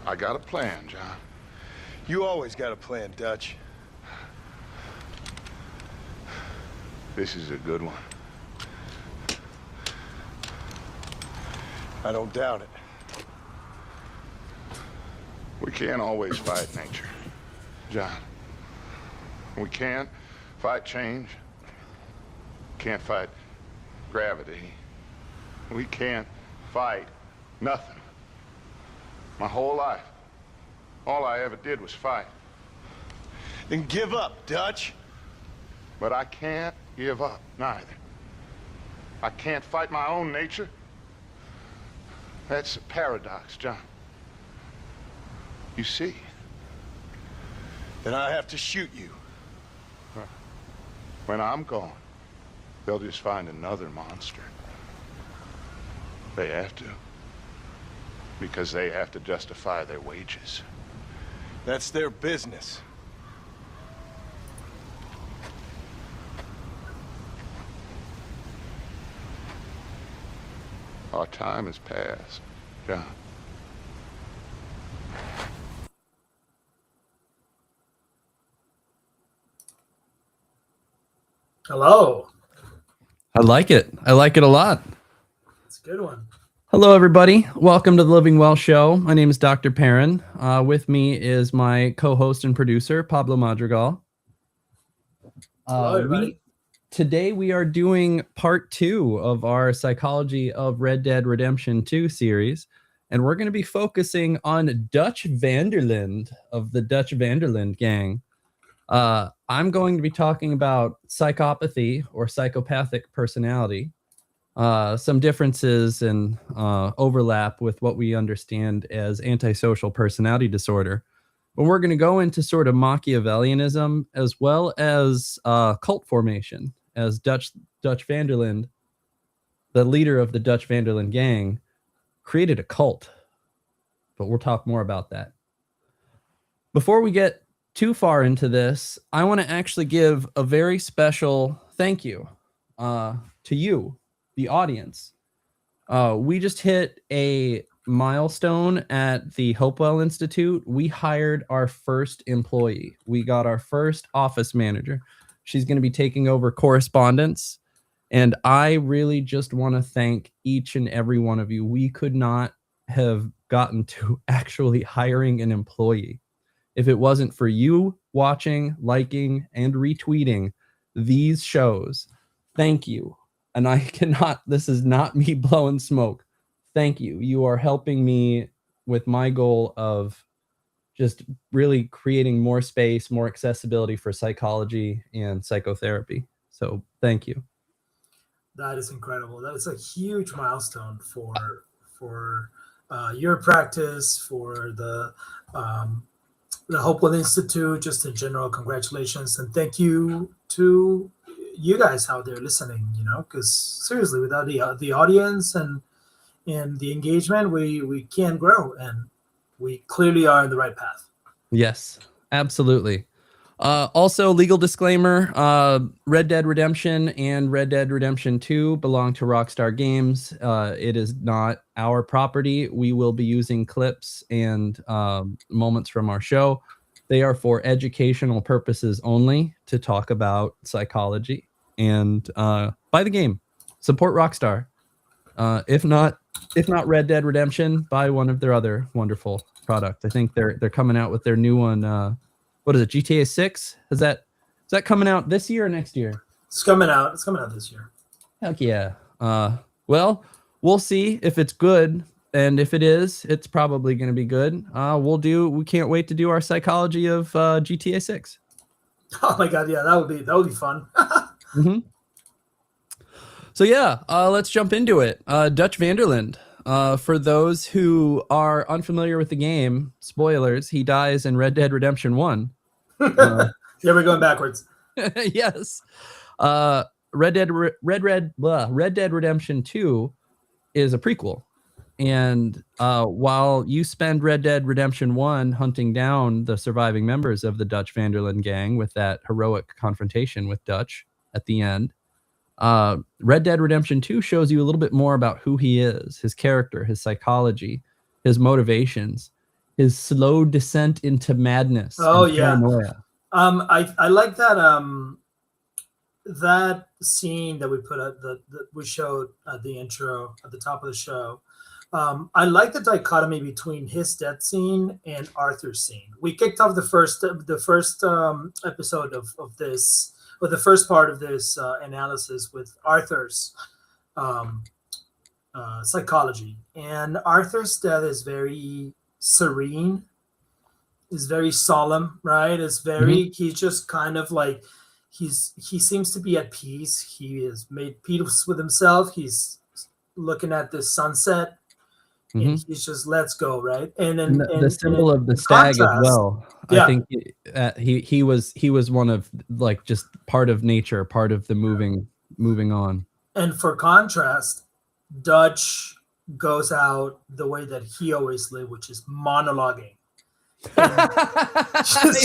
I got a plan, John. You always got a plan, Dutch. This is a good one. I don't doubt it. We can't always fight nature, John. We can't fight change. Can't fight gravity. We can't fight nothing. My whole life, all I ever did was fight. Then give up, Dutch. But I can't give up, neither. I can't fight my own nature. That's a paradox, John. You see? Then I have to shoot you. When I'm gone, they'll just find another monster. They have to. Because they have to justify their wages. That's their business. Our time has passed, John. Hello. I like it. I like it a lot. It's a good one. Hello, everybody. Welcome to the Living Well Show. My name is Dr. Perin. With me is my co-host and producer, Pablo Madrigal. Hello, everybody. Today we are doing part 2 of our Psychology of Red Dead Redemption 2 series, and we're going to be focusing on Dutch van der Linde of the Dutch van der Linde gang. I'm going to be talking about psychopathy or psychopathic personality, some differences and overlap with what we understand as antisocial personality disorder. But we're going to go into sort of Machiavellianism as well as cult formation, as Dutch van der Linde, the leader of the Dutch van der Linde gang, created a cult. But we'll talk more about that. Before we get too far into this, I want to actually give a very special thank you to you, the audience. We just hit a milestone at the Hopewell Institute. We hired our first employee. We got our first office manager. She's going to be taking over correspondence. And I really just want to thank each and every one of you. We could not have gotten to actually hiring an employee if it wasn't for you watching, liking, and retweeting these shows. Thank you. And I cannot, this is not me blowing smoke. Thank you. You are helping me with my goal of just really creating more space, more accessibility for psychology and psychotherapy. So thank you. That is incredible. That is a huge milestone for your practice, for the Hopewell Institute, just in general. Congratulations, and thank you to you guys out there listening. Because seriously, without the audience and the engagement, we can't grow, and we clearly are on the right path. Yes, absolutely. Also, legal disclaimer, Red Dead Redemption and Red Dead Redemption 2 belong to Rockstar Games. It is not our property. We will be using clips and moments from our show. They are for educational purposes only, to talk about psychology and buy the game. Support Rockstar. If not Red Dead Redemption, buy one of their other wonderful products. I think they're coming out with their new one. What is it? GTA 6? Is that coming out this year or next year? It's coming out. It's coming out this year. Heck yeah. Well, we'll see if it's good, and if it is, it's probably going to be good. We can't wait to do our psychology of GTA 6. Oh my god, yeah, that would be fun. Mm-hmm. So yeah, let's jump into it. Dutch van der Linde. For those who are unfamiliar with the game, spoilers, he dies in Red Dead Redemption 1. Yeah, we're going backwards. Yes. Red Dead Redemption 2 is a prequel. And while you spend Red Dead Redemption 1 hunting down the surviving members of the Dutch van der Linde gang with that heroic confrontation with Dutch at the end, Red Dead Redemption 2 shows you a little bit more about who he is, his character, his psychology, his motivations. his slow descent into madness. Oh and yeah. paranoia. I like that that scene that we put at that we showed at the intro at the top of the show. I like the dichotomy between his death scene and Arthur's scene. We kicked off the first episode of this, or the first part of this analysis with Arthur's psychology, and Arthur's death is very serene, is very solemn, right? It's very he's just kind of like he seems to be at peace. He has made peace with himself. He's looking at this sunset, and he's just let's go, right? And the symbol of the stag as well. Yeah. I think he was one of, like, just part of nature, part of the moving on. And for contrast, Dutch goes out the way that he always lived, which is monologuing.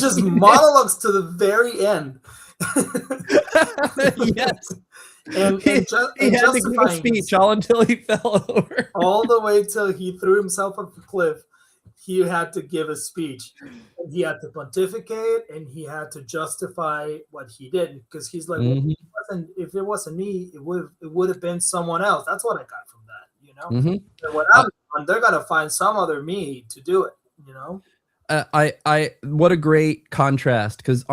just monologues to the very end. Yes. And He had to give a speech all until he fell over. All the way till he threw himself off the cliff. He had to give a speech. And he had to pontificate, and he had to justify what he did, because he's like, if it wasn't me, it would have been someone else. That's what I got from that, you know. And what they're gonna find some other me to do it, you know. What a great contrast, because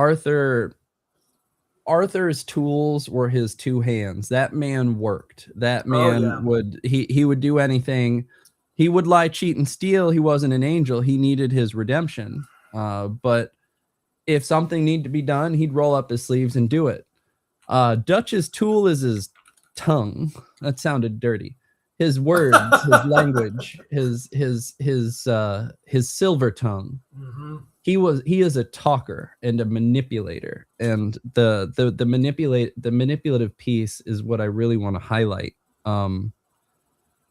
Arthur's tools were his two hands. That man worked. That man would do anything. He would lie, cheat, and steal. He wasn't an angel. He needed his redemption. But if something needed to be done, he'd roll up his sleeves and do it. Dutch's tool is his tongue. That sounded dirty. His words, his language, his silver tongue. He is a talker and a manipulator, and the manipulative piece is what I really want to highlight.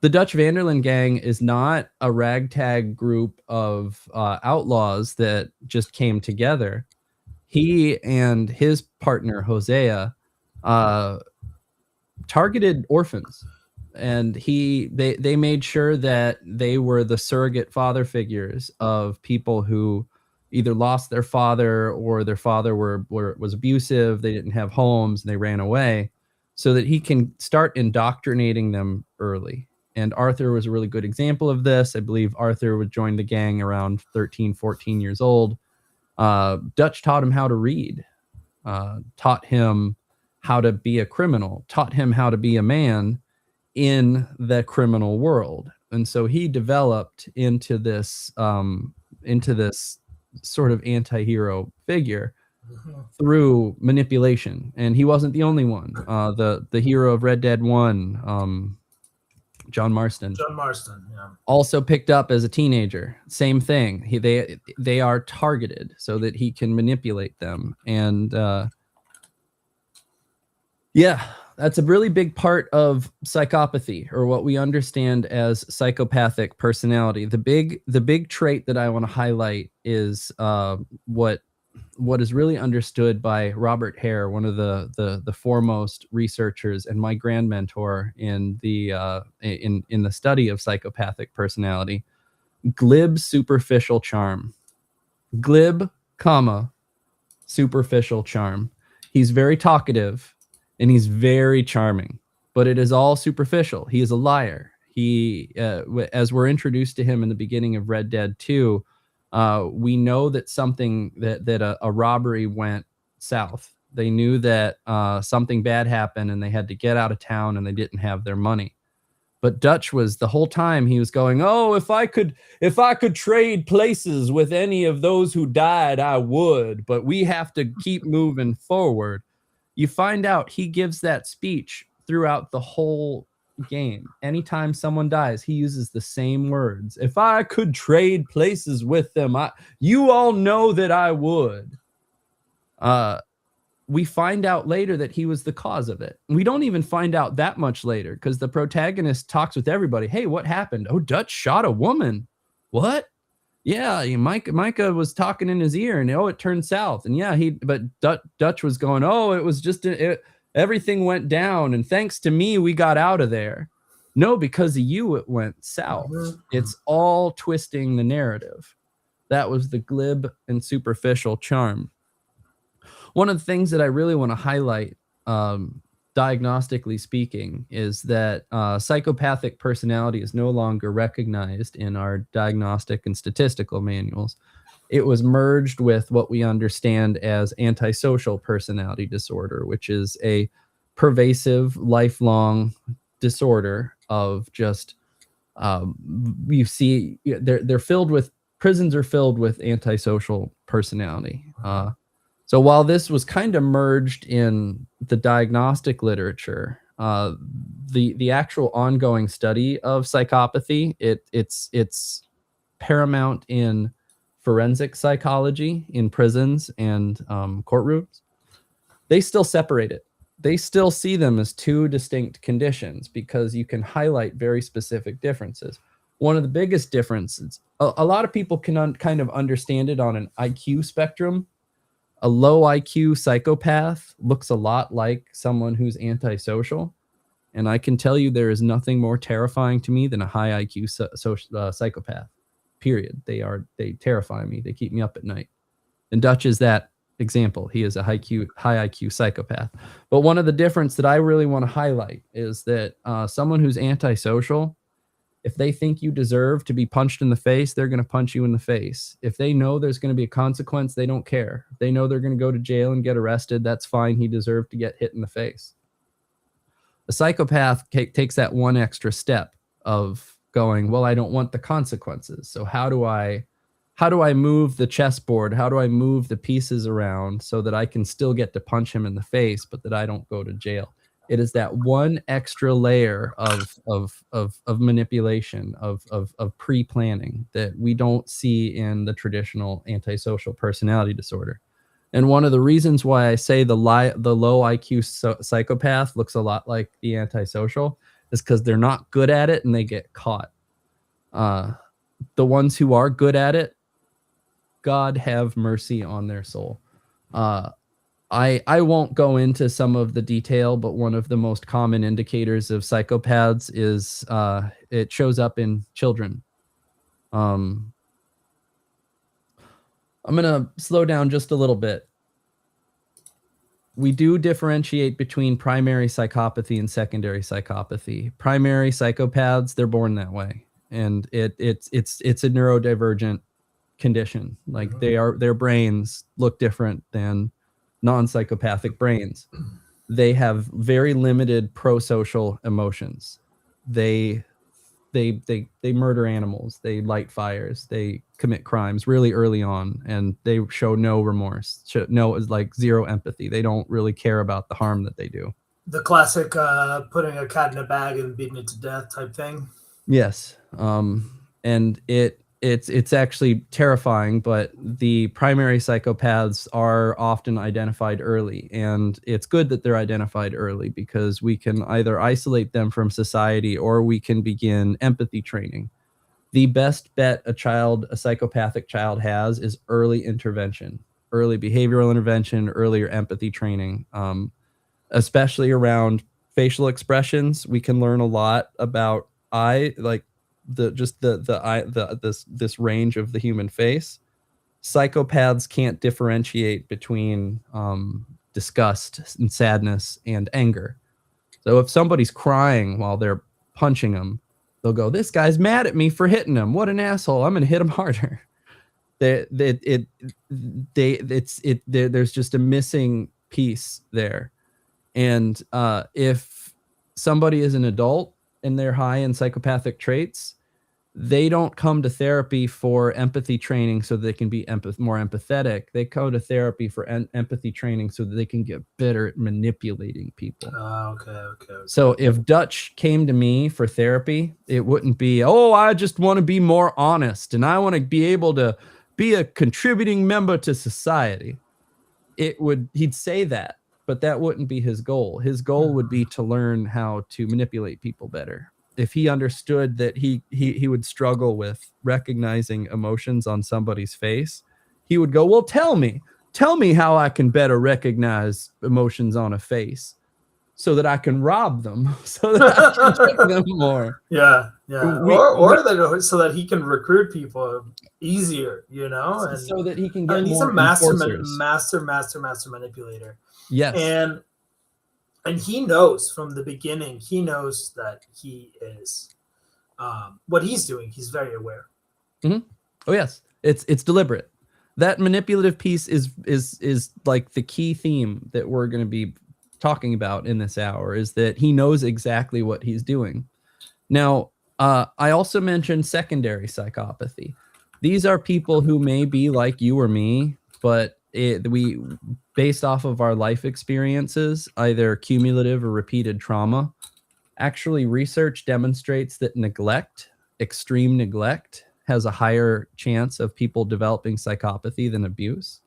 The Dutch van der Linde gang is not a ragtag group of outlaws that just came together. He and his partner Hosea targeted orphans, and they made sure that they were the surrogate father figures of people who either lost their father, or their father was abusive, they didn't have homes, and they ran away, so that he can start indoctrinating them early. And Arthur was a really good example of this. I believe Arthur would join the gang around 13, 14 years old. Dutch taught him how to read, taught him how to be a criminal, taught him how to be a man in the criminal world. And so he developed into this sort of anti-hero figure through manipulation. And he wasn't the only one. The hero of Red Dead 1, John Marston, yeah, also picked up as a teenager. Same thing. They are targeted so that he can manipulate them. And yeah, that's a really big part of psychopathy, or what we understand as psychopathic personality. The big trait that I want to highlight is what is really understood by Robert Hare, one of the foremost researchers and my grand mentor in the study of psychopathic personality. Glib superficial charm. Glib, superficial charm. He's very talkative and he's very charming, but it is all superficial. He is a liar. He, as we're introduced to him in the beginning of Red Dead 2, we know that a robbery went south. They knew that something bad happened and they had to get out of town and they didn't have their money. But Dutch was, the whole time he was going, oh, if I could trade places with any of those who died, I would, but we have to keep moving forward. You find out he gives that speech throughout the whole game. Anytime someone dies, he uses the same words. If I could trade places with them, you all know that I would. We find out later that he was the cause of it. We don't even find out that much later, because the protagonist talks with everybody. Hey, what happened? Oh, Dutch shot a woman. What? Yeah, Micah was talking in his ear, and it turned south. And yeah, but Dutch was going, oh, it was just everything went down, and thanks to me, we got out of there. No, because of you, it went south. It's all twisting the narrative. That was the glib and superficial charm. One of the things that I really want to highlight, diagnostically speaking, is that psychopathic personality is no longer recognized in our diagnostic and statistical manuals. It was merged with what we understand as antisocial personality disorder, which is a pervasive, lifelong disorder of just, you see, they're filled with, prisons are filled with antisocial personality. So while this was kind of merged in the diagnostic literature, the actual ongoing study of psychopathy, it's paramount in forensic psychology in prisons and courtrooms. They still separate it. They still see them as two distinct conditions because you can highlight very specific differences. One of the biggest differences, a lot of people can kind of understand it on an IQ spectrum. A low IQ psychopath looks a lot like someone who's antisocial. And I can tell you there is nothing more terrifying to me than a high IQ psychopath, period. They terrify me. They keep me up at night. And Dutch is that example. He is a high IQ psychopath. But one of the difference that I really want to highlight is that someone who's antisocial, if they think you deserve to be punched in the face, they're going to punch you in the face. If they know there's going to be a consequence, they don't care. If they know they're going to go to jail and get arrested, that's fine. He deserved to get hit in the face. A psychopath takes that one extra step of going, well, I don't want the consequences. So how do I move the chessboard? How do I move the pieces around so that I can still get to punch him in the face, but that I don't go to jail? It is that one extra layer of manipulation, of pre-planning that we don't see in the traditional antisocial personality disorder. And one of the reasons why I say the low IQ psychopath looks a lot like the antisocial is because they're not good at it and they get caught. The ones who are good at it, God have mercy on their soul. I won't go into some of the detail, but one of the most common indicators of psychopaths is it shows up in children. I'm going to slow down just a little bit. We do differentiate between primary psychopathy and secondary psychopathy. Primary psychopaths, they're born that way. And it's a neurodivergent condition. Like their brains look different than non-psychopathic brains. They have very limited pro-social emotions. They murder animals, they light fires, they commit crimes really early on, and they show no remorse, like zero empathy. They don't really care about the harm that they do. The classic putting a cat in a bag and beating it to death type thing. Yes. And it's actually terrifying, but the primary psychopaths are often identified early, and it's good that they're identified early because we can either isolate them from society or we can begin empathy training. The best bet a psychopathic child has is early intervention, early behavioral intervention, earlier empathy training, especially around facial expressions. We can learn a lot about this range of the human face. Psychopaths can't differentiate between disgust and sadness and anger. So if somebody's crying while they're punching them, they'll go, "This guy's mad at me for hitting him. What an asshole! I'm gonna hit him harder." There's just a missing piece there. And if somebody is an adult and they're high in psychopathic traits, they don't come to therapy for empathy training so they can be more empathetic. They go to therapy for empathy training so that they can get better at manipulating people. Okay. So if Dutch came to me for therapy, it wouldn't be, oh, I just want to be more honest and I want to be able to be a contributing member to society. He'd say that, but that wouldn't be his goal. His goal would be to learn how to manipulate people better. If he understood that he would struggle with recognizing emotions on somebody's face, he would go, well, tell me how I can better recognize emotions on a face. so that I can rob them, so that I can trick them more. Yeah. We- So that he can recruit people easier, and so that he can get he's more a master manipulator. Yes. And he knows from the beginning, he knows that he is what he's doing. He's very aware. Oh yes, it's deliberate. That manipulative piece is like the key theme that we're going to be talking about in this hour, is that he knows exactly what he's doing. Now, I also mentioned secondary psychopathy. These are people who may be like you or me, but we, based off of our life experiences, either cumulative or repeated trauma, actually research demonstrates that extreme neglect, has a higher chance of people developing psychopathy than abuse.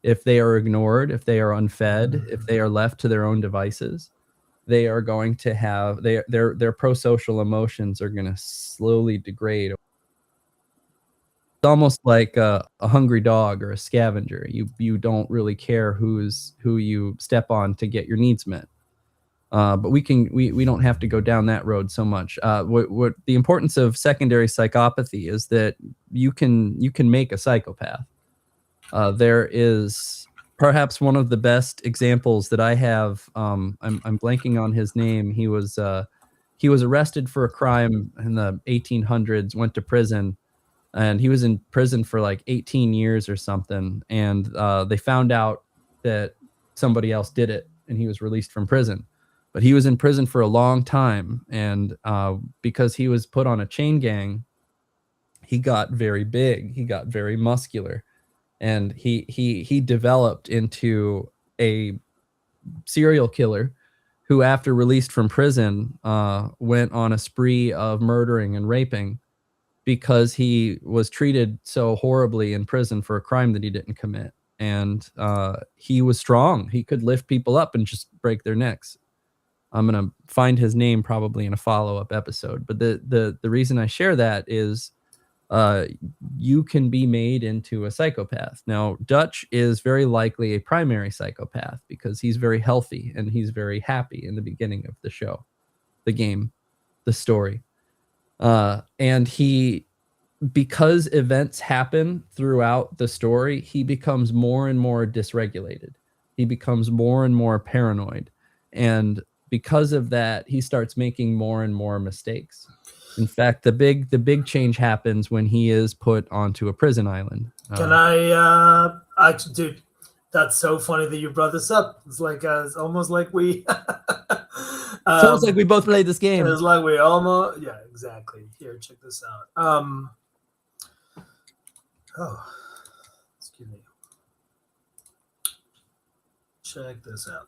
If they are ignored, if they are unfed, if they are left to their own devices, they are going to have their pro-social emotions are going to slowly degrade. It's almost like a hungry dog or a scavenger. You don't really care who you step on to get your needs met. But we don't have to go down that road so much. What the importance of secondary psychopathy is that you can make a psychopath. There is perhaps one of the best examples that I have. I'm blanking on his name. He was arrested for a crime in the 1800s, went to prison, and he was in prison for like 18 years or something. And they found out that somebody else did it, and he was released from prison. But he was in prison for a long time, and because he was put on a chain gang, he got very big. He got very muscular, and he developed into a serial killer who, after released from prison, went on a spree of murdering and raping because he was treated so horribly in prison for a crime that he didn't commit. And he was strong. He could lift people up and just break their necks. I'm going to find his name probably in a follow-up episode. But the reason I share that is you can be made into a psychopath. Now, Dutch is very likely a primary psychopath because he's very healthy and he's very happy in the beginning of the show, the game, the story. And because events happen throughout the story, he becomes more and more dysregulated. He becomes more and more paranoid. And because of that, he starts making more and more mistakes. In fact, the big change happens when he is put onto a prison island. Can I actually, dude, that's so funny that you brought this up. It's like it's almost like we sounds like we both played this game. It's like we almost, yeah, exactly. Here, check this out. Excuse me. Check this out.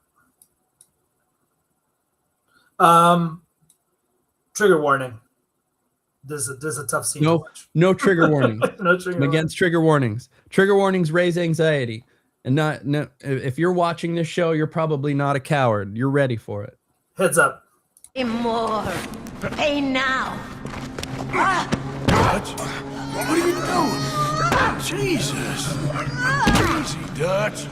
Trigger warning. This is a tough scene to watch. No trigger warnings. No trigger I'm against trigger warnings. Trigger warnings raise anxiety. And if you're watching this show, you're probably not a coward. You're ready for it. Heads up. More. Pay now. Dutch? What are you doing? Jesus. Easy, Dutch.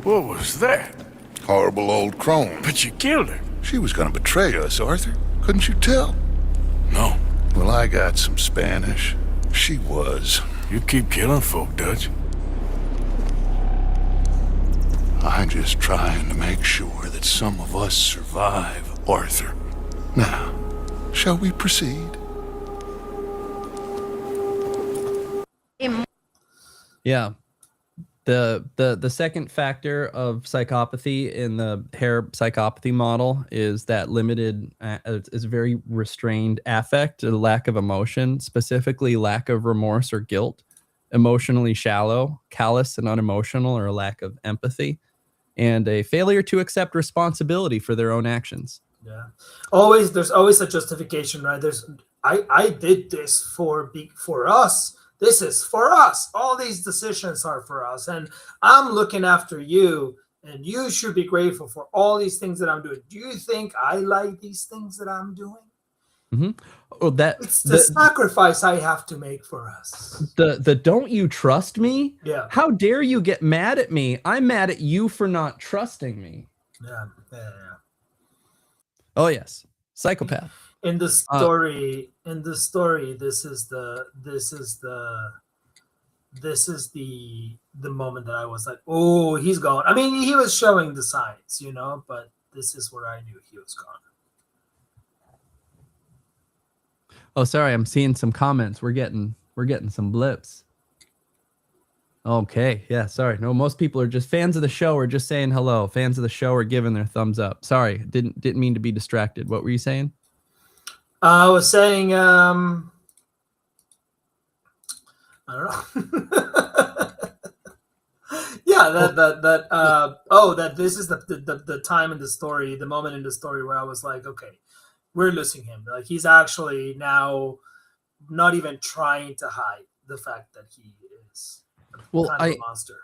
What was that? Horrible old crone. But you killed her. She was gonna betray us, Arthur. Couldn't you tell? No. Well, I got some Spanish. She was. You keep killing folk, Dutch. I'm just trying to make sure that some of us survive, Arthur. Now, shall we proceed? Yeah. The second factor of psychopathy in the Hare psychopathy model is that limited, is very restrained affect, a lack of emotion, specifically lack of remorse or guilt, emotionally shallow, callous and unemotional, or a lack of empathy, and a failure to accept responsibility for their own actions. Yeah. There's always a justification, right? I did this for us. This is for us. All these decisions are for us. And I'm looking after you, and you should be grateful for all these things that I'm doing. Do you think I like these things that I'm doing? Mm-hmm. Oh, It's the sacrifice I have to make for us. The don't you trust me? Yeah. How dare you get mad at me? I'm mad at you for not trusting me. Yeah. Oh yes, psychopath. In the story, this is the moment that I was like, oh, he's gone. I mean, he was showing the signs, you know, but this is where I knew he was gone. Oh, sorry, I'm seeing some comments. We're getting some blips. Okay, yeah, sorry. No, most people are just fans of the show or just saying hello. Fans of the show are giving their thumbs up. Sorry, didn't mean to be distracted. What were you saying? I was saying, I don't know. Yeah, that this is the time in the story, the moment in the story where I was like, okay, we're losing him. Like, he's actually now not even trying to hide the fact that he is kind of a monster.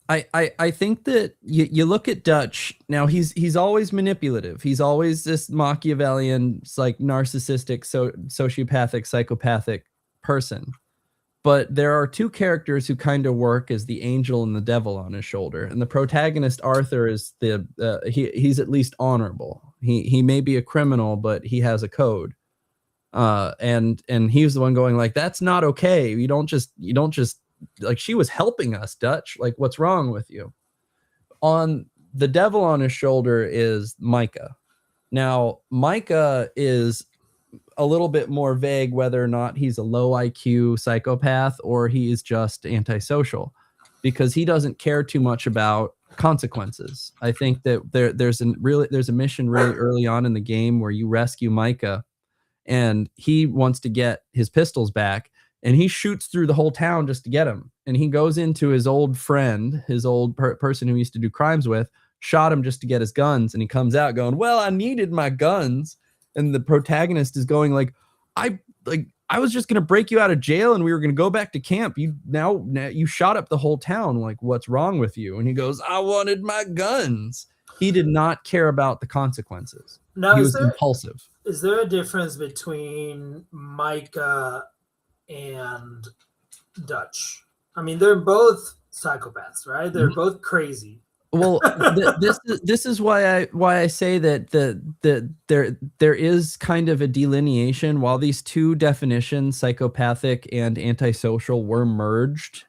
I think that you look at Dutch now. He's always manipulative. He's always this Machiavellian, like narcissistic, sociopathic, psychopathic person. But there are two characters who kind of work as the angel and the devil on his shoulder. And the protagonist, Arthur, is he's at least honorable. He may be a criminal, but he has a code. And he's the one going like, that's not okay. You don't just like, she was helping us, Dutch. Like, what's wrong with you? On the devil on his shoulder is Micah. Now, Micah is a little bit more vague whether or not he's a low IQ psychopath or he is just antisocial, because he doesn't care too much about consequences. I think that there's a mission really early on in the game where you rescue Micah and he wants to get his pistols back, and he shoots through the whole town just to get him. And he goes into his old friend, his old person who he used to do crimes with, shot him just to get his guns. And he comes out going, well, I needed my guns. And the protagonist is going like, I was just going to break you out of jail and we were going to go back to camp. Now you shot up the whole town. Like, what's wrong with you? And he goes, I wanted my guns. He did not care about the consequences. Now, he was impulsive. Is there a difference between Micah and Dutch? I mean, they're both psychopaths, right? They're both crazy. Well, this is why I say that there is kind of a delineation. While these two definitions, psychopathic and antisocial, were merged,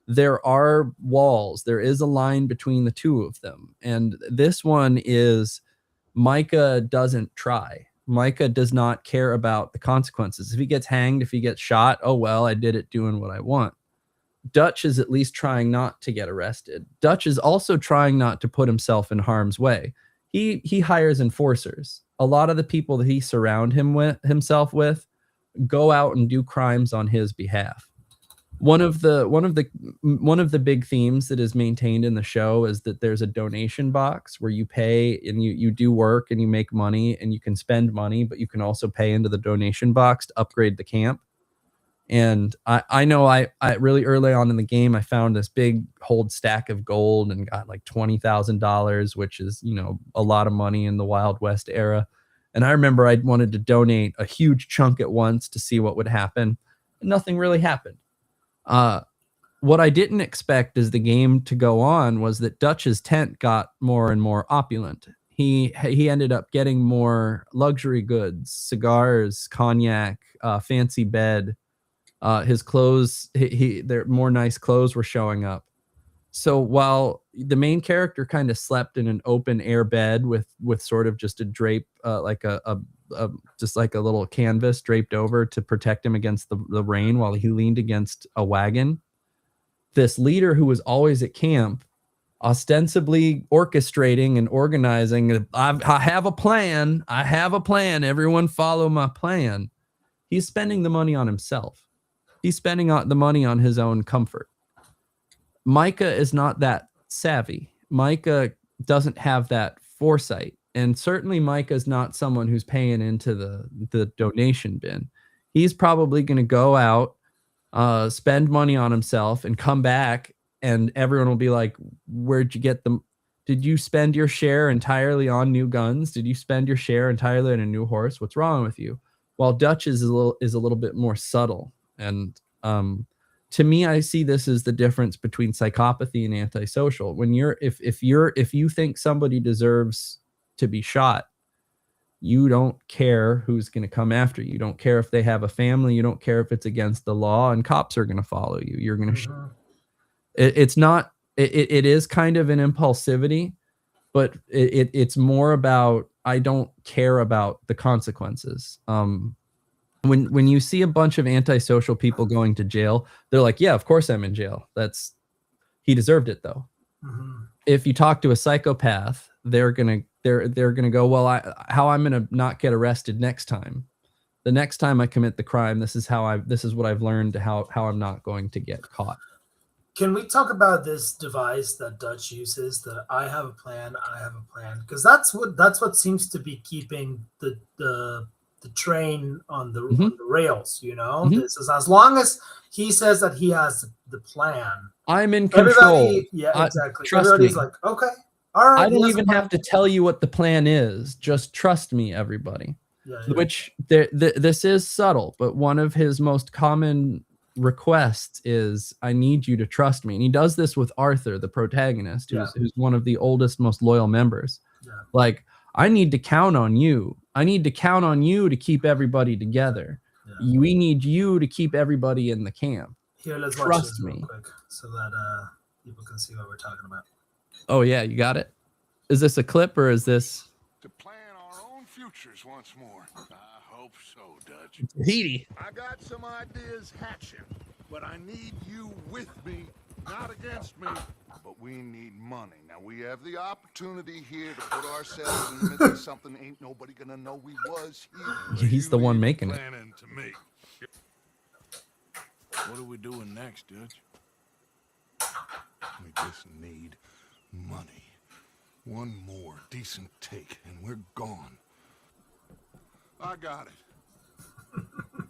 there are walls. There is a line between the two of them, and this one is Micah doesn't try. Micah does not care about the consequences. If he gets hanged, if he gets shot, oh well, I did it doing what I want. Dutch is at least trying not to get arrested. Dutch is also trying not to put himself in harm's way. He hires enforcers. A lot of the people that he surrounds himself with go out and do crimes on his behalf. One of the big themes that is maintained in the show is that there's a donation box where you pay and you do work and you make money and you can spend money, but you can also pay into the donation box to upgrade the camp. And I know I really early on in the game, I found this big hold stack of gold and got like $20,000, which is, you know, a lot of money in the Wild West era. And I remember I wanted to donate a huge chunk at once to see what would happen. Nothing really happened. What I didn't expect as the game to go on was that Dutch's tent got more and more opulent. He ended up getting more luxury goods, cigars, cognac, fancy bed. His clothes, there more nice clothes were showing up. So while the main character kind of slept in an open air bed with sort of just a drape, like just like a little canvas draped over to protect him against the rain while he leaned against a wagon, this leader who was always at camp, ostensibly orchestrating and organizing, I have a plan. I have a plan. Everyone follow my plan. He's spending the money on himself. He's spending the money on his own comfort. Micah is not that savvy. Micah doesn't have that foresight. And certainly Micah is not someone who's paying into the donation bin. He's probably going to go out, spend money on himself and come back and everyone will be like, where'd you get them? Did you spend your share entirely on new guns? Did you spend your share entirely on a new horse? What's wrong with you? while Dutch is a little bit more subtle. And to me, I see this as the difference between psychopathy and antisocial. When if you think somebody deserves to be shot, you don't care who's going to come after you. You don't care if they have a family. You don't care if it's against the law, and cops are going to follow you. You're going to. It's not. It is kind of an impulsivity, but it's more about I don't care about the consequences. When you see a bunch of antisocial people going to jail, they're like, yeah, of course I'm in jail. He deserved it though. If you talk to a psychopath, they're gonna go, well, how I'm gonna not get arrested next time. The next time I commit the crime, this is what I've learned how I'm not going to get caught. Can we talk about this device that Dutch uses, the I have a plan, because that's what seems to be keeping the train on the, on the rails, you know? This is, as long as he says that he has the plan, I'm in control. Yeah, exactly. Trust Everybody's me. like, okay, all right. I don't even have to tell you what the plan is. Just trust me, everybody. Yeah. Which this is subtle, but one of his most common requests is, I need you to trust me. And he does this with Arthur, the protagonist, who's one of the oldest, most loyal members. Yeah. Like, I need to count on you. I need to count on you to keep everybody together. Yeah. We need you to keep everybody in the camp. Here, let's trust watch this me real quick so that people can see what we're talking about. Oh yeah, you got it. Is this a clip or is this To plan our own futures once more. I hope so, Dutch. Tahiti? I got some ideas hatching, but I need you with me, not against me. But we need money. Now, we have the opportunity here to put ourselves in the midst of something ain't nobody gonna know we was here. He's the one making it. Planning to me. What are we doing next, Dutch? We just need money. One more decent take, and we're gone. I got it.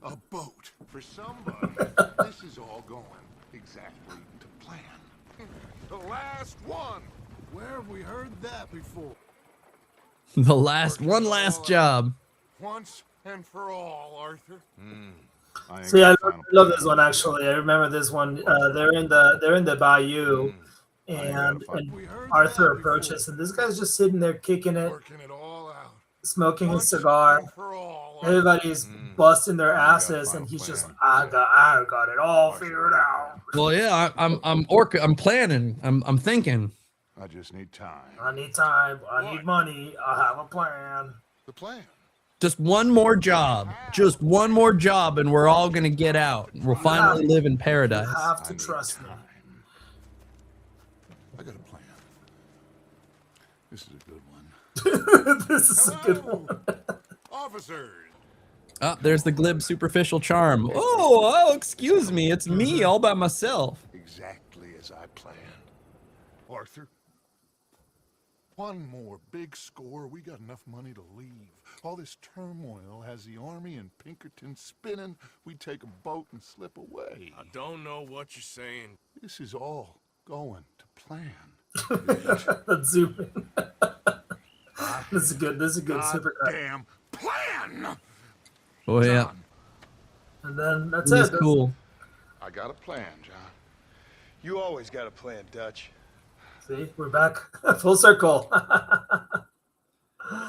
A boat. For somebody, this is all going exactly to plan. The last one. Where have we heard that before? The one last job. Once and for all, Arthur. See, I love this one actually. I remember this one. They're in the bayou, and Arthur approaches, and this guy's just sitting there kicking it, Working it all out. smoking his cigar. For all, Everybody's busting their asses, and he's just, I got it all figured out. Well, yeah, I'm planning. I'm thinking. I just need time. I need time. I need money. I have a plan. The plan. Just one more job. Just one more job, and we're all gonna get out. We'll finally live in paradise. You have to trust me. I got a plan. This is a good one. This is a good one. Officers. Oh, there's the glib superficial charm. Oh, excuse me. It's me all by myself. Exactly as I planned. Arthur, one more big score. We got enough money to leave. All this turmoil has the army and Pinkerton spinning. We take a boat and slip away. I don't know what you're saying. This is all going to plan. Let's zoom in. This is good. This is a good. Super cut. Damn plan. Oh yeah. John, And then that's This it. is cool. I got a plan, John. You always got a plan, Dutch. See, we're back full circle.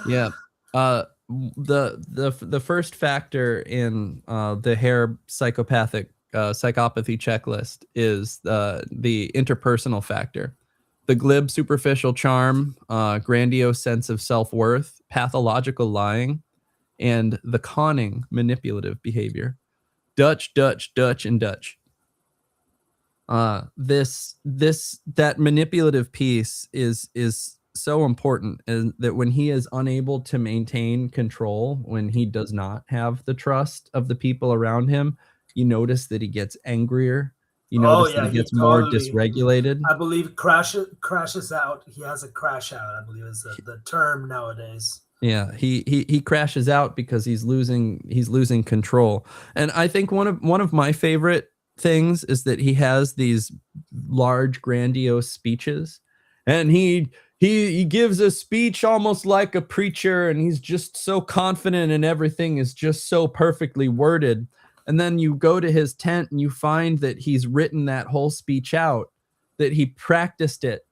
Yeah. The first factor in the Hare psychopathy checklist is the interpersonal factor. The glib superficial charm, grandiose sense of self-worth, pathological lying, and the conning manipulative behavior. Dutch, and Dutch. That manipulative piece is so important, and that when he is unable to maintain control, when he does not have the trust of the people around him, you notice that he gets angrier. You notice that he gets more dysregulated. I believe crashes out. He has a crash out, I believe is the term nowadays. Yeah, he crashes out because he's losing control. And I think one of my favorite things is that he has these large, grandiose speeches, and he he gives a speech almost like a preacher, and he's just so confident, and everything is just so perfectly worded. And then you go to his tent and you find that he's written that whole speech out, that he practiced it,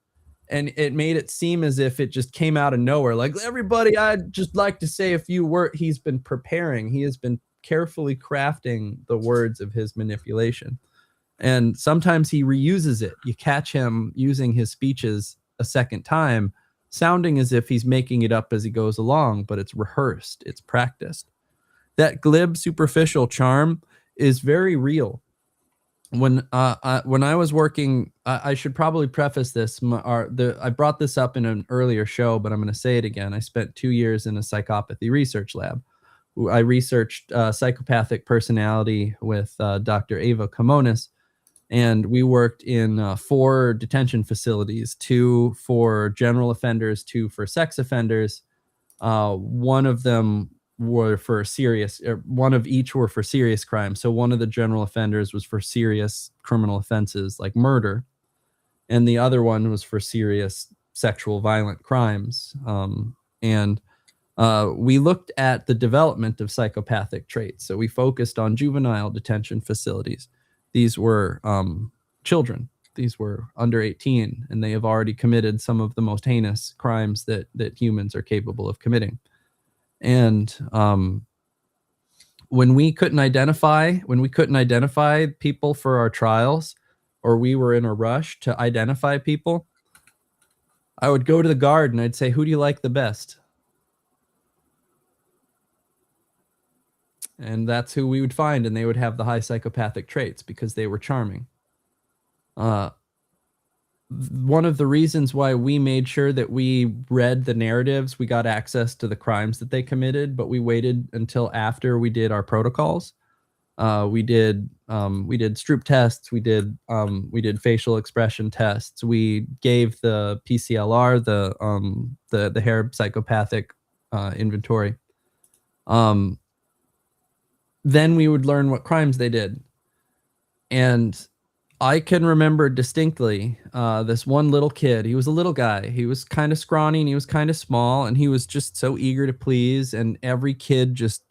and it made it seem as if it just came out of nowhere. Like, everybody, I'd just like to say a few words. He's been preparing. He has been carefully crafting the words of his manipulation. And sometimes he reuses it. You catch him using his speeches a second time, sounding as if he's making it up as he goes along, but it's rehearsed, it's practiced. That glib, superficial charm is very real. When I was working, I should probably preface this. I brought this up in an earlier show, but I'm going to say it again. I spent 2 years in a psychopathy research lab. I researched psychopathic personality with Dr. Ava Kamonis, and we worked in 4 detention facilities, 2 for general offenders, 2 for sex offenders. One of them were for serious, one of each were for serious crimes. So one of the general offenders was for serious criminal offenses like murder, and the other one was for serious sexual violent crimes. We looked at the development of psychopathic traits. So we focused on juvenile detention facilities. These were children. These were under 18, and they have already committed some of the most heinous crimes that humans are capable of committing. And when we couldn't identify people for our trials, or we were in a rush to identify people, I would go to the guard and I'd say, "Who do you like the best?" And that's who we would find, and they would have the high psychopathic traits because they were charming. One of the reasons why we made sure that we read the narratives, we got access to the crimes that they committed, but we waited until after we did our protocols. We did Stroop tests. We did facial expression tests. We gave the PCLR, the hair psychopathic inventory. Then we would learn what crimes they did. And I can remember distinctly this one little kid. He was a little guy. He was kind of scrawny and he was kind of small, and he was just so eager to please. And every kid just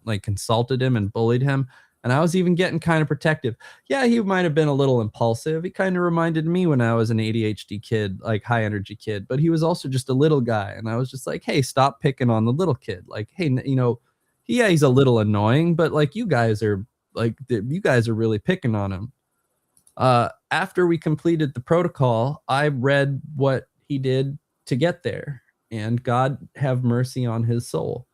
like consulted him and bullied him. And I was even getting kind of protective. Yeah, he might have been a little impulsive. He kind of reminded me when I was an ADHD kid, like high energy kid, but he was also just a little guy. And I was just like, hey, stop picking on the little kid. Like, hey, yeah, he's a little annoying, but like you guys are really picking on him. After we completed the protocol, I read what he did to get there, and God have mercy on his soul.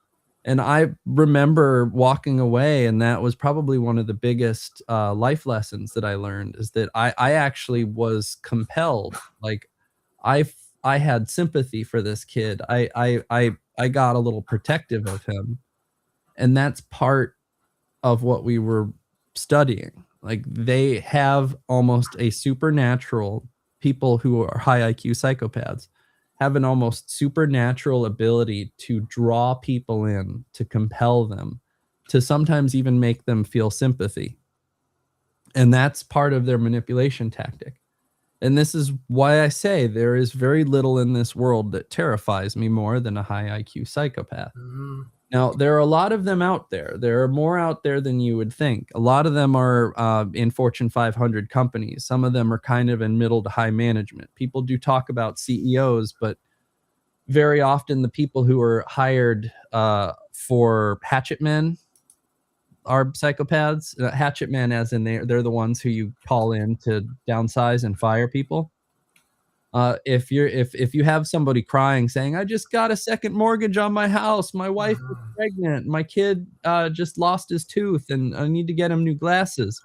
And I remember walking away, and that was probably one of the biggest life lessons that I learned, is that I actually was compelled. Like I had sympathy for this kid. I got a little protective of him. And that's part of what we were studying. Like, they have almost a supernatural, people who are high IQ psychopaths have an almost supernatural ability to draw people in, to compel them, to sometimes even make them feel sympathy. And that's part of their manipulation tactic. And this is why I say there is very little in this world that terrifies me more than a high IQ psychopath. Mm-hmm. Now, there are a lot of them out there. There are more out there than you would think. A lot of them are in Fortune 500 companies. Some of them are kind of in middle to high management. People do talk about CEOs, but very often the people who are hired for hatchet men are psychopaths. Hatchet men, as in they're the ones who you call in to downsize and fire people. If you have somebody crying saying, "I just got a second mortgage on my house, my wife is pregnant, my kid just lost his tooth, and I need to get him new glasses,"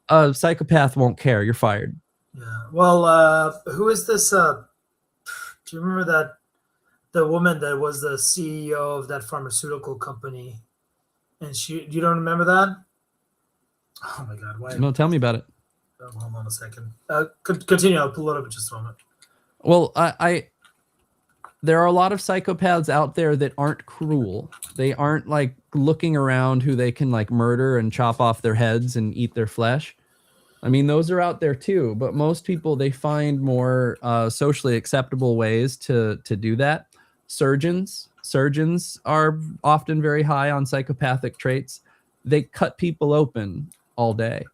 a psychopath won't care. You're fired. Yeah. Well, who is this? Do you remember the woman that was the CEO of that pharmaceutical company? And you don't remember that? Oh my God! Why? No, tell me about it. Hold on a second. Continue. I'll pull it up in just a moment. Well, there are a lot of psychopaths out there that aren't cruel. They aren't like looking around who they can like murder and chop off their heads and eat their flesh. I mean, those are out there too, but most people, they find more socially acceptable ways to do that. Surgeons are often very high on psychopathic traits. They cut people open all day.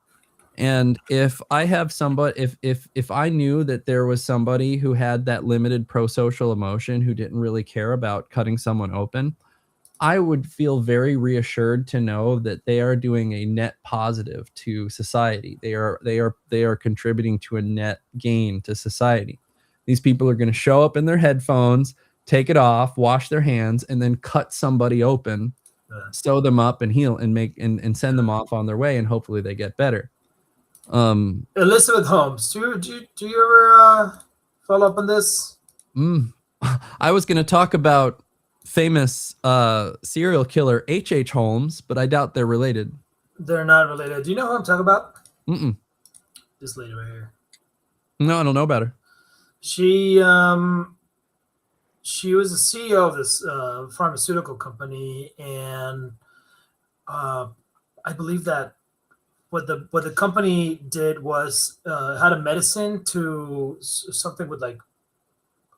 And if I have somebody, if I knew that there was somebody who had that limited pro-social emotion, who didn't really care about cutting someone open, I would feel very reassured to know that they are doing a net positive to society. They are contributing to a net gain to society. These people are going to show up in their headphones, take it off, wash their hands, and then cut somebody open, sew them up, and heal, and make and send them off on their way, and hopefully they get better. Elizabeth Holmes, do you ever follow up on this? I was going to talk about famous serial killer H.H. Holmes, but I doubt they're related. They're not related. Do you know who I'm talking about? Mm-mm. This lady right here. No, I don't know about her. She was the CEO of this pharmaceutical company, and I believe that what the company did was had a medicine to something with like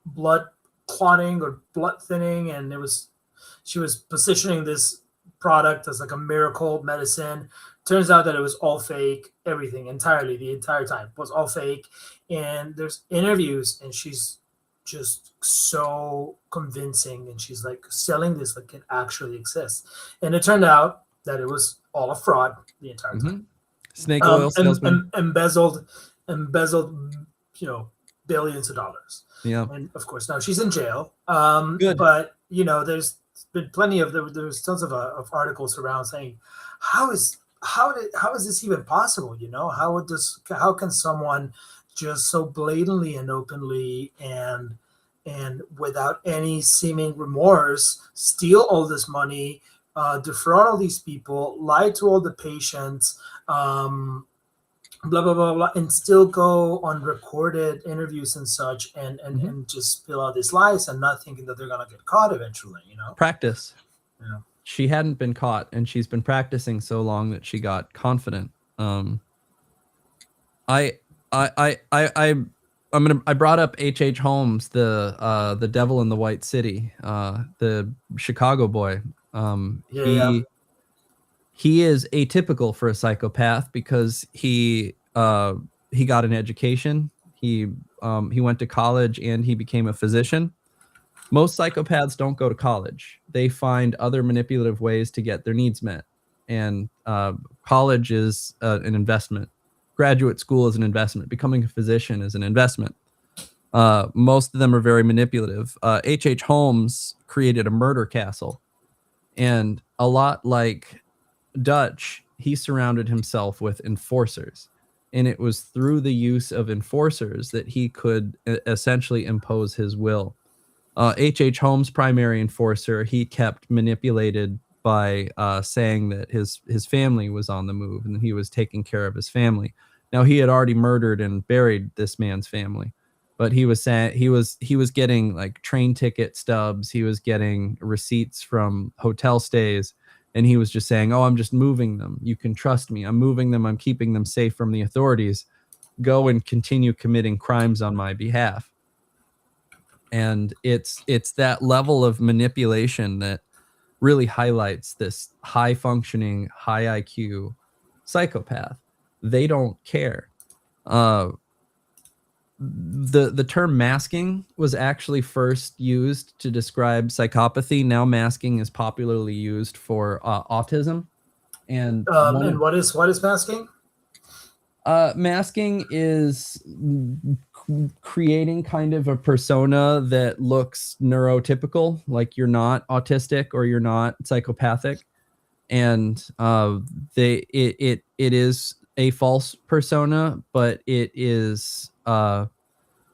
blood clotting or blood thinning, and she was positioning this product as like a miracle medicine. Turns out that it was all fake. Everything entirely, the entire time was all fake. And there's interviews, and she's just so convincing, and she's like selling this like it actually exists. And it turned out that it was all a fraud the entire time. Snake oil salesman. Embezzled, billions of dollars. Yeah. And of course now she's in jail. Good. But there's been plenty of there's tons of articles around saying how is this even possible? How can someone just so blatantly and openly and without any seeming remorse steal all this money, defraud all these people, lie to all the patients, blah blah blah blah, and still go on recorded interviews and such, and just spill out these lies and not thinking that they're gonna get caught eventually. Practice. Yeah. She hadn't been caught, and she's been practicing so long that she got confident. I brought up H.H. Holmes, the Devil in the White City, the Chicago boy. He is atypical for a psychopath because he got an education. He went to college and he became a physician. Most psychopaths don't go to college. They find other manipulative ways to get their needs met. And college is an investment. Graduate school is an investment. Becoming a physician is an investment. Most of them are very manipulative. H.H. Holmes created a murder castle. And a lot like Dutch, he surrounded himself with enforcers. And it was through the use of enforcers that he could essentially impose his will. H.H. Holmes' primary enforcer, he kept manipulated by saying that his family was on the move and he was taking care of his family. Now, he had already murdered and buried this man's family, but he was saying he was getting like train ticket stubs. He was getting receipts from hotel stays, and he was just saying, "Oh, I'm just moving them. You can trust me. I'm moving them. I'm keeping them safe from the authorities. Go and continue committing crimes on my behalf." And it's that level of manipulation that really highlights this high functioning, high IQ psychopath. They don't care. The term masking was actually first used to describe psychopathy. Now masking is popularly used for autism. And what is masking? Masking is creating kind of a persona that looks neurotypical, like you're not autistic or you're not psychopathic, and it is a false persona, but it is so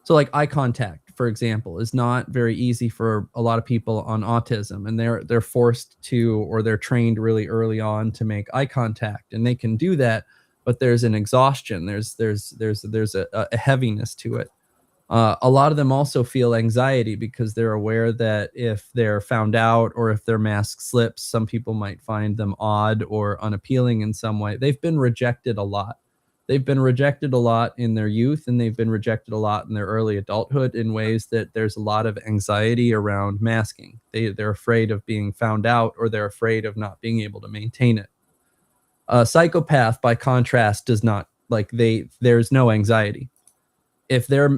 like eye contact, for example, is not very easy for a lot of people on autism, and they're forced to, or they're trained really early on to make eye contact, and they can do that, but there's an exhaustion, there's a heaviness to it. A lot of them also feel anxiety because they're aware that if they're found out or if their mask slips, some people might find them odd or unappealing in some way. They've been rejected a lot. They've been rejected a lot in their youth, and they've been rejected a lot in their early adulthood in ways that there's a lot of anxiety around masking. They're afraid of being found out, or they're afraid of not being able to maintain it. A psychopath, by contrast, does not, like, there's no anxiety. If they're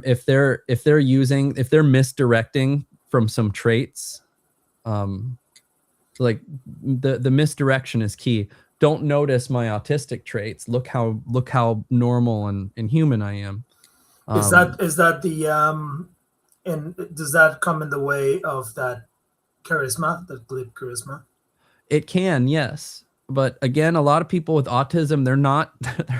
misdirecting from some traits, like the misdirection is key. Don't notice my autistic traits. Look how normal and human I am. Is that the and does that come in the way of that charisma, that glib charisma? It can, yes. But again, a lot of people with autism, they're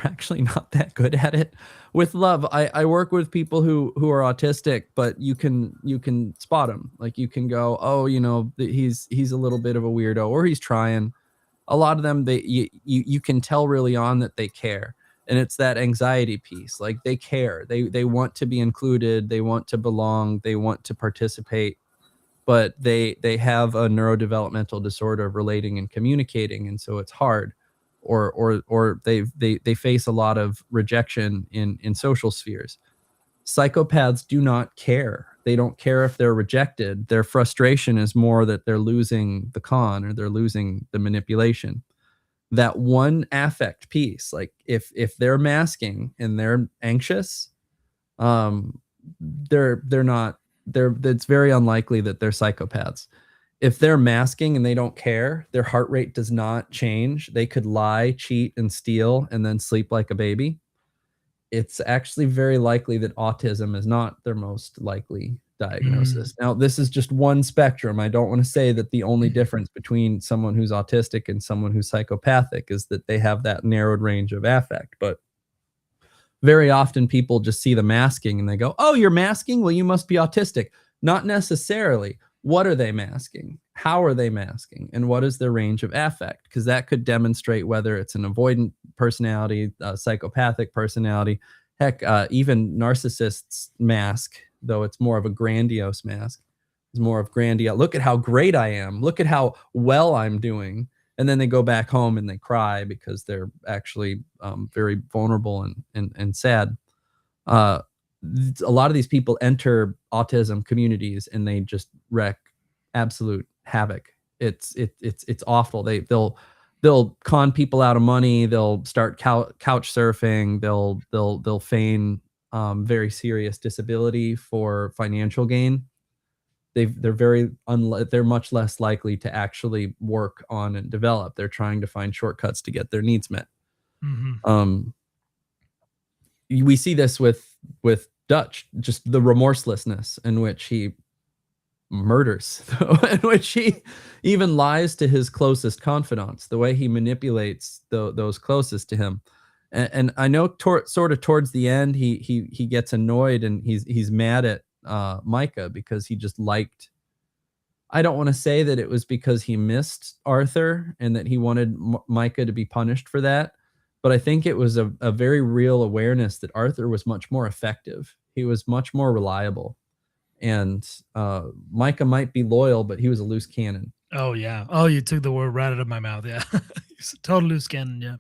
actually not that good at it. With love, I work with people who are autistic, but you can spot them. Like, you can go, oh, he's a little bit of a weirdo, or he's trying. A lot of them, you can tell really on that they care. And it's that anxiety piece. Like, they care. They want to be included. They want to belong. They want to participate. But they have a neurodevelopmental disorder of relating and communicating, and so it's hard. Or they face a lot of rejection in social spheres. Psychopaths do not care. They don't care if they're rejected. Their frustration is more that they're losing the con, or they're losing the manipulation. That one affect piece, like if they're masking and they're anxious, it's very unlikely that they're psychopaths. If they're masking and they don't care, their heart rate does not change. They could lie, cheat, and steal, and then sleep like a baby. It's actually very likely that autism is not their most likely diagnosis. Now, this is just one spectrum. I don't want to say that the only difference between someone who's autistic and someone who's psychopathic is that they have that narrowed range of affect. But very often people just see the masking and they go, oh, you're masking? Well, you must be autistic. Not necessarily. What are they masking? How are they masking? And what is their range of affect? Because that could demonstrate whether it's an avoidant personality, a psychopathic personality. Heck, even narcissists mask, though it's more of a grandiose mask. It's more of grandiose. Look at how great I am. Look at how well I'm doing. And then they go back home and they cry because they're actually very vulnerable and sad. A lot of these people enter autism communities and they just wreak absolute havoc. It's awful. They'll con people out of money. They'll start couch surfing. They'll feign very serious disability for financial gain. They're much less likely to actually work on and develop. They're trying to find shortcuts to get their needs met. We see this with Dutch, just the remorselessness in which he murders, in which he even lies to his closest confidants, the way he manipulates those closest to him. And I know sort of towards the end, he gets annoyed and he's mad at Micah because he just liked. I don't want to say that it was because he missed Arthur and that he wanted Micah to be punished for that, but I think it was a very real awareness that Arthur was much more effective. He was much more reliable, and Micah might be loyal, but he was a loose cannon. Oh yeah. Oh, you took the word right out of my mouth. Yeah, he's a total loose cannon. Yeah.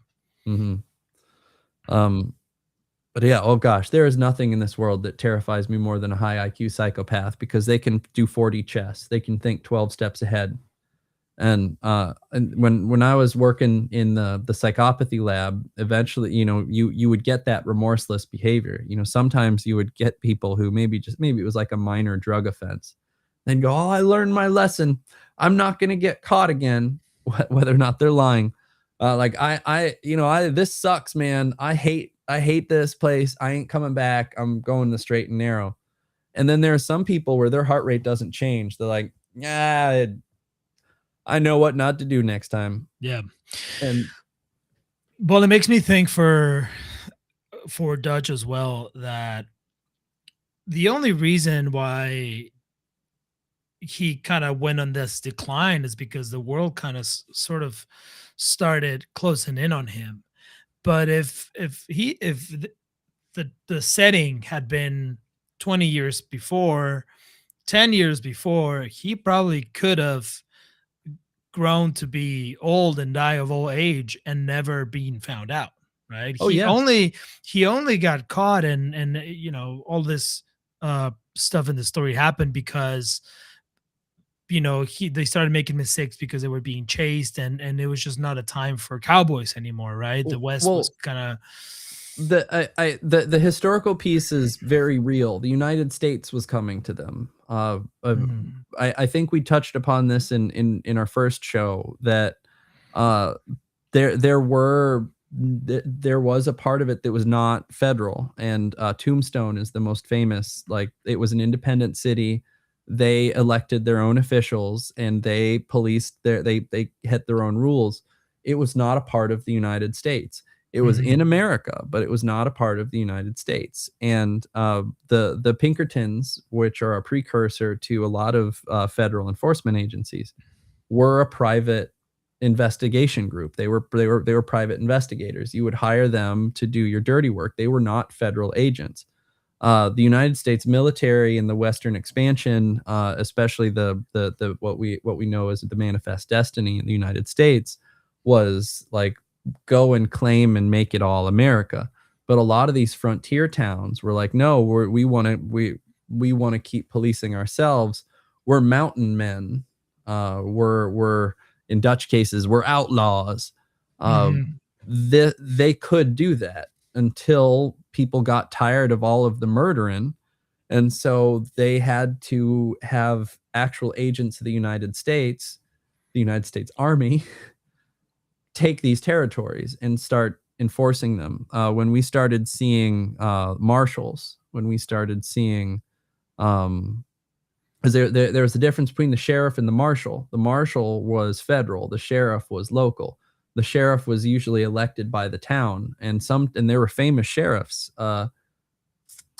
But yeah, oh gosh, there is nothing in this world that terrifies me more than a high IQ psychopath, because they can do 4D chess. They can think 12 steps ahead. And when I was working in the psychopathy lab, eventually, you would get that remorseless behavior. Sometimes you would get people who maybe it was like a minor drug offense. They'd go, oh, I learned my lesson. I'm not going to get caught again, whether or not they're lying. This sucks, man. I hate this place. I ain't coming back. I'm going the straight and narrow. And then there are some people where their heart rate doesn't change. They're like, yeah, I know what not to do next time. Yeah. And well, it makes me think for Dutch as well, that the only reason why he kind of went on this decline is because the world kind of sort of started closing in on him. But if the setting had been 20 years before, 10 years before, he probably could have grown to be old and die of old age and never been found out, right? Oh, yeah. He only got caught, and all this stuff in the story happened because they started making mistakes because they were being chased, and it was just not a time for cowboys anymore, right? The West was Well, kind of the historical piece is very real. The United States was coming to them. I think we touched upon this in our first show that uh, there was a part of it that was not federal, and Tombstone is the most famous. Like, it was an independent city. They elected their own officials and they policed they had their own rules. It was not a part of the United States. It was in America, but it was not a part of the United States. And the Pinkertons, which are a precursor to a lot of federal enforcement agencies, were a private investigation group. They were private investigators. You would hire them to do your dirty work. They were not federal agents. The United States military and the Western expansion, especially the what we know as the Manifest Destiny in the United States, was like, go and claim and make it all America. But a lot of these frontier towns were like, no, we want to keep policing ourselves. We're mountain men. We're in Dutch cases, we're outlaws. They could do that until people got tired of all of the murdering. And so they had to have actual agents of the United States Army, take these territories and start enforcing them. When we started seeing marshals, when we started seeing, because there was a difference between the sheriff and the marshal. The marshal was federal, the sheriff was local. The sheriff was usually elected by the town, and there were famous sheriffs.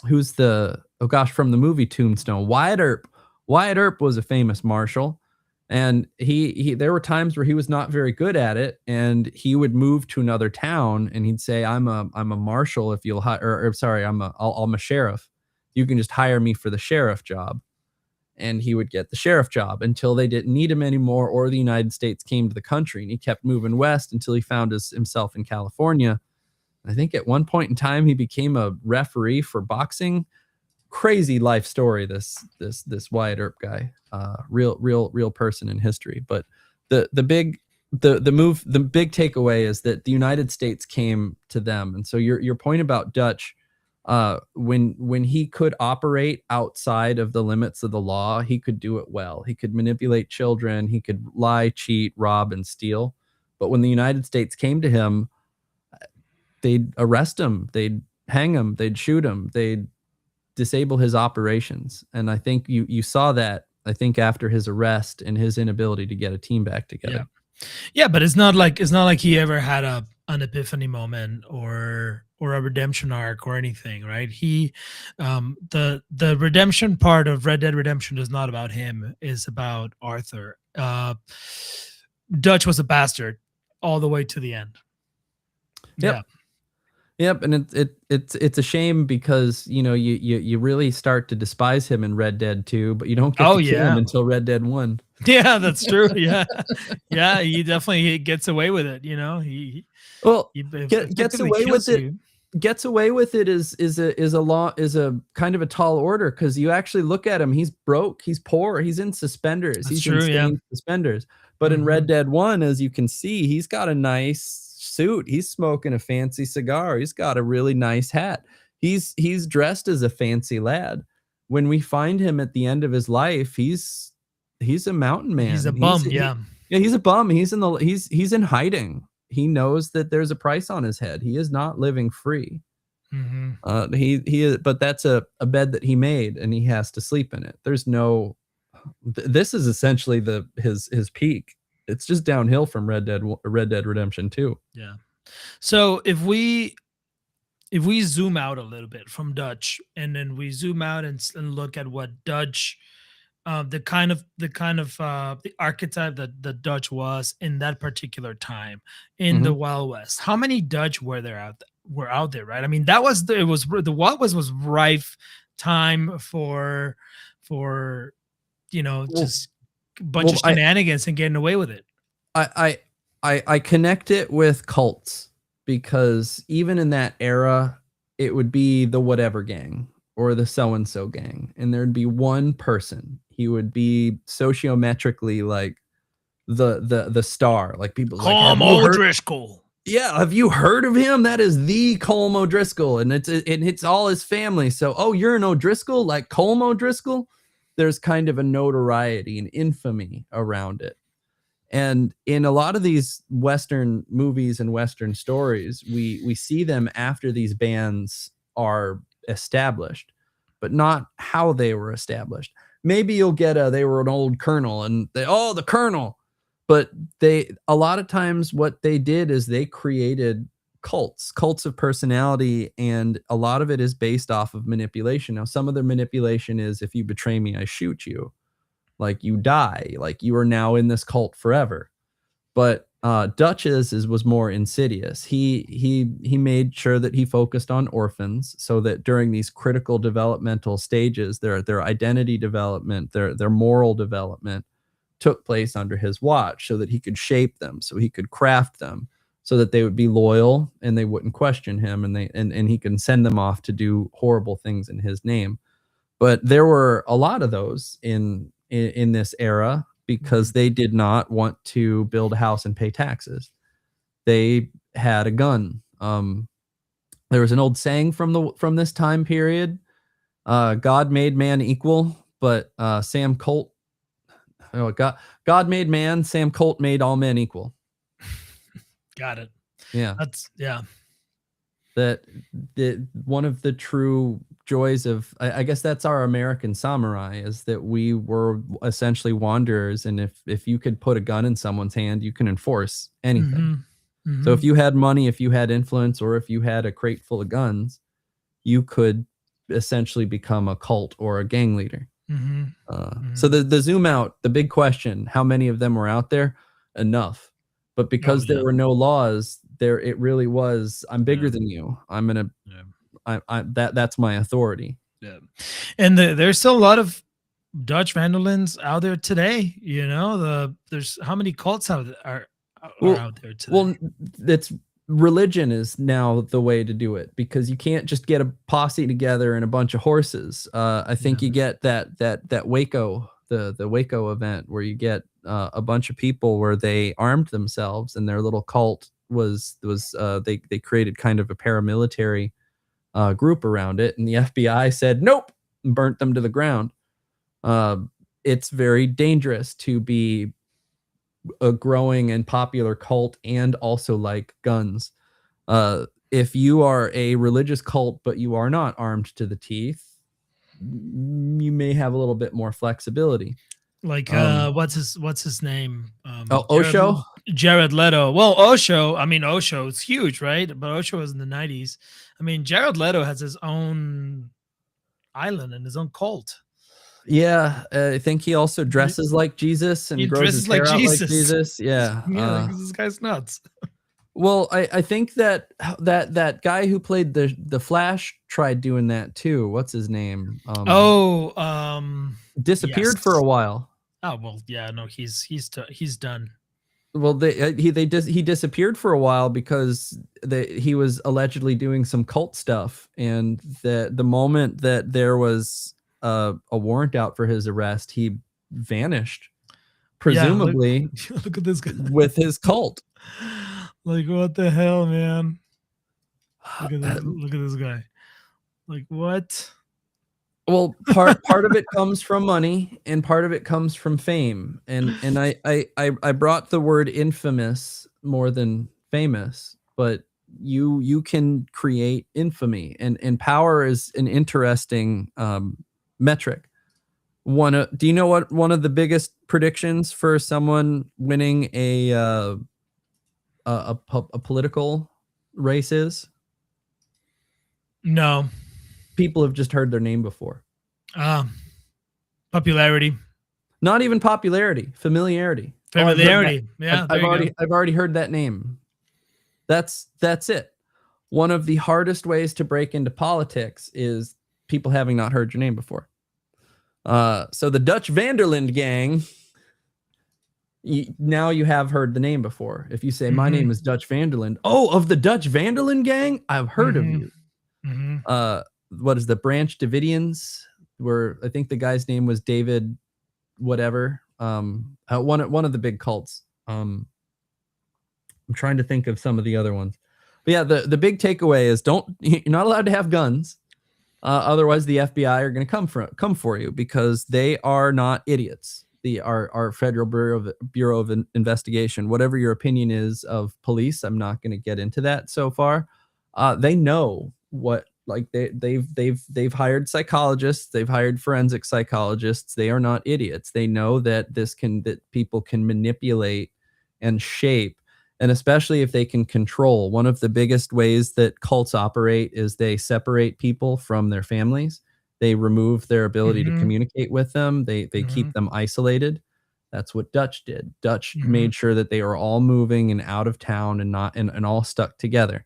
Who's from the movie Tombstone? Wyatt Earp. Wyatt Earp was a famous marshal, and he there were times where he was not very good at it, and he would move to another town and he'd say, I'm a marshal if you'll hire, or sorry, I'm a sheriff. You can just hire me for the sheriff job. And he would get the sheriff job until they didn't need him anymore, or the United States came to the country, and he kept moving west until he found himself in California. I think at one point in time he became a referee for boxing. Crazy life story, this Wyatt Earp guy, real person in history. But the big takeaway is that the United States came to them. And so your point about Dutch, when he could operate outside of the limits of the law, he could do it well. He could manipulate children, he could lie, cheat, rob, and steal. But when the United States came to him, they'd arrest him, they'd hang him, they'd shoot him, they'd disable his operations. And I think you saw that, I think, after his arrest and his inability to get a team back together. Yeah, but it's not like he ever had an epiphany moment or a redemption arc or anything, right? He the redemption part of Red Dead Redemption is not about him, it's about Arthur. Dutch was a bastard all the way to the end. Yep, and it's a shame because you really start to despise him in Red Dead 2, but you don't get to kill him until Red Dead 1. Yeah, that's true. Yeah, he definitely gets away with it. He gets away with it. Gets away with it is a kind of a tall order, because you actually look at him. He's broke. He's poor. He's in suspenders. He's in suspenders. But in Red Dead 1, as you can see, he's got a nice suit. He's smoking a fancy cigar. He's got a really nice hat. He's dressed as a fancy lad. When we find him at the end of his life, he's a mountain man. He's a bum. He's a bum. He's in hiding. He knows that there's a price on his head. He is not living free. He is, but that's a bed that he made, and he has to sleep in it. There's no. This is essentially his peak. It's just downhill from Red Dead Redemption 2. Yeah. So if we zoom out a little bit from Dutch, and then we zoom out and look at what Dutch, the kind of the archetype that the Dutch was in that particular time in the Wild West, how many Dutch were out there, right? I mean, the Wild West was rife time for just a bunch of shenanigans and getting away with it. I connect it with cults, because even in that era, it would be the whatever gang or the so-and-so gang, and there'd be one person. He would be sociometrically like the star. Like people like, have Colm you heard? O'Driscoll. Yeah, have you heard of him? That is the Colm O'Driscoll, and it's all his family. So, oh, you're an O'Driscoll, like Colm O'Driscoll. There's kind of a notoriety and infamy around it. And in a lot of these Western movies and Western stories, we see them after these bands are established, but not how they were established. Maybe you'll get they were an old colonel and the colonel. But a lot of times what they did is they created cults of personality, and a lot of it is based off of manipulation. Now, some of the manipulation is, if you betray me, I shoot you. Like, you die. Like, you are now in this cult forever. But Dutch's was more insidious. He made sure that he focused on orphans, so that during these critical developmental stages, their identity development, their moral development, took place under his watch, so that he could shape them, so he could craft them, so that they would be loyal and they wouldn't question him, and he can send them off to do horrible things in his name. But there were a lot of those in this era, because they did not want to build a house and pay taxes. They had a gun. There was an old saying from this time period, God made man equal, but Sam Colt, God made man, Sam Colt made all men equal. Got it. Yeah. Yeah. That one of the true joys of, I guess that's our American samurai, is that we were essentially wanderers. And if you could put a gun in someone's hand, you can enforce anything. Mm-hmm. Mm-hmm. So if you had money, if you had influence, or if you had a crate full of guns, you could essentially become a cult or a gang leader. Mm-hmm. So the zoom out, the big question, how many of them were out there? Enough. But because there were no laws, it really was, I'm bigger than you. I'm gonna, that's my authority. Yeah. And there's still a lot of Dutch Vanderlins out there today. You know, there's how many cults are out there today? Well, religion is now the way to do it, because you can't just get a posse together and a bunch of horses. I think you get that Waco, the Waco event, where you get a bunch of people where they armed themselves, and their little cult was they created kind of a paramilitary group around it, and the FBI said nope and burnt them to the ground. It's very dangerous to be a growing and popular cult and also like guns. If you are a religious cult but you are not armed to the teeth, you may have a little bit more flexibility. Like what's his name? Osho? Jared Leto. Well, Osho is huge, right? But Osho was in the 90s. I mean, Jared Leto has his own island and his own cult. Yeah, I think he also dresses like Jesus and grows his hair out like Jesus. Yeah, this guy's nuts. Well, I think that guy who played the Flash tried doing that too. What's his name? Disappeared for a while. Oh well, yeah, no, he's done. Well, he disappeared for a while because he was allegedly doing some cult stuff, and the moment that there was a warrant out for his arrest, he vanished, presumably. Yeah, look at this guy with his cult. Like, what the hell, man? Look at this guy. Like, what? Well, part of it comes from money, and part of it comes from fame. And I brought the word infamous more than famous, but you can create infamy, and power is an interesting metric. Do you know what one of the biggest predictions for someone winning a political race is? No. People have just heard their name before. Popularity. Not even popularity, familiarity. Familiarity. Yeah. I've already heard that name. That's it. One of the hardest ways to break into politics is people having not heard your name before. So the Dutch Vanderlinde gang Now you have heard the name before. If you say, my Mhm. name is Dutch Vanderland. Oh, of the Dutch Vanderland gang? I've heard of Mhm. you. Mhm. What is the Branch Davidians? Where I think the guy's name was David whatever. One of the big cults. I'm trying to think of some of the other ones. But yeah, the big takeaway is you're not allowed to have guns. Otherwise, the FBI are going to come for you because they are not idiots. Our Federal Bureau of Investigation, whatever your opinion is of police, I'm not going to get into that so far. They know what, like they've hired psychologists, they've hired forensic psychologists. They are not idiots. They know that that people can manipulate and shape, and especially if they can control. One of the biggest ways that cults operate is they separate people from their families. They remove their ability to Mhm. communicate with them. They keep Mhm. them isolated. That's what Dutch did. Dutch Mhm. made sure that they were all moving and out of town and not and all stuck together.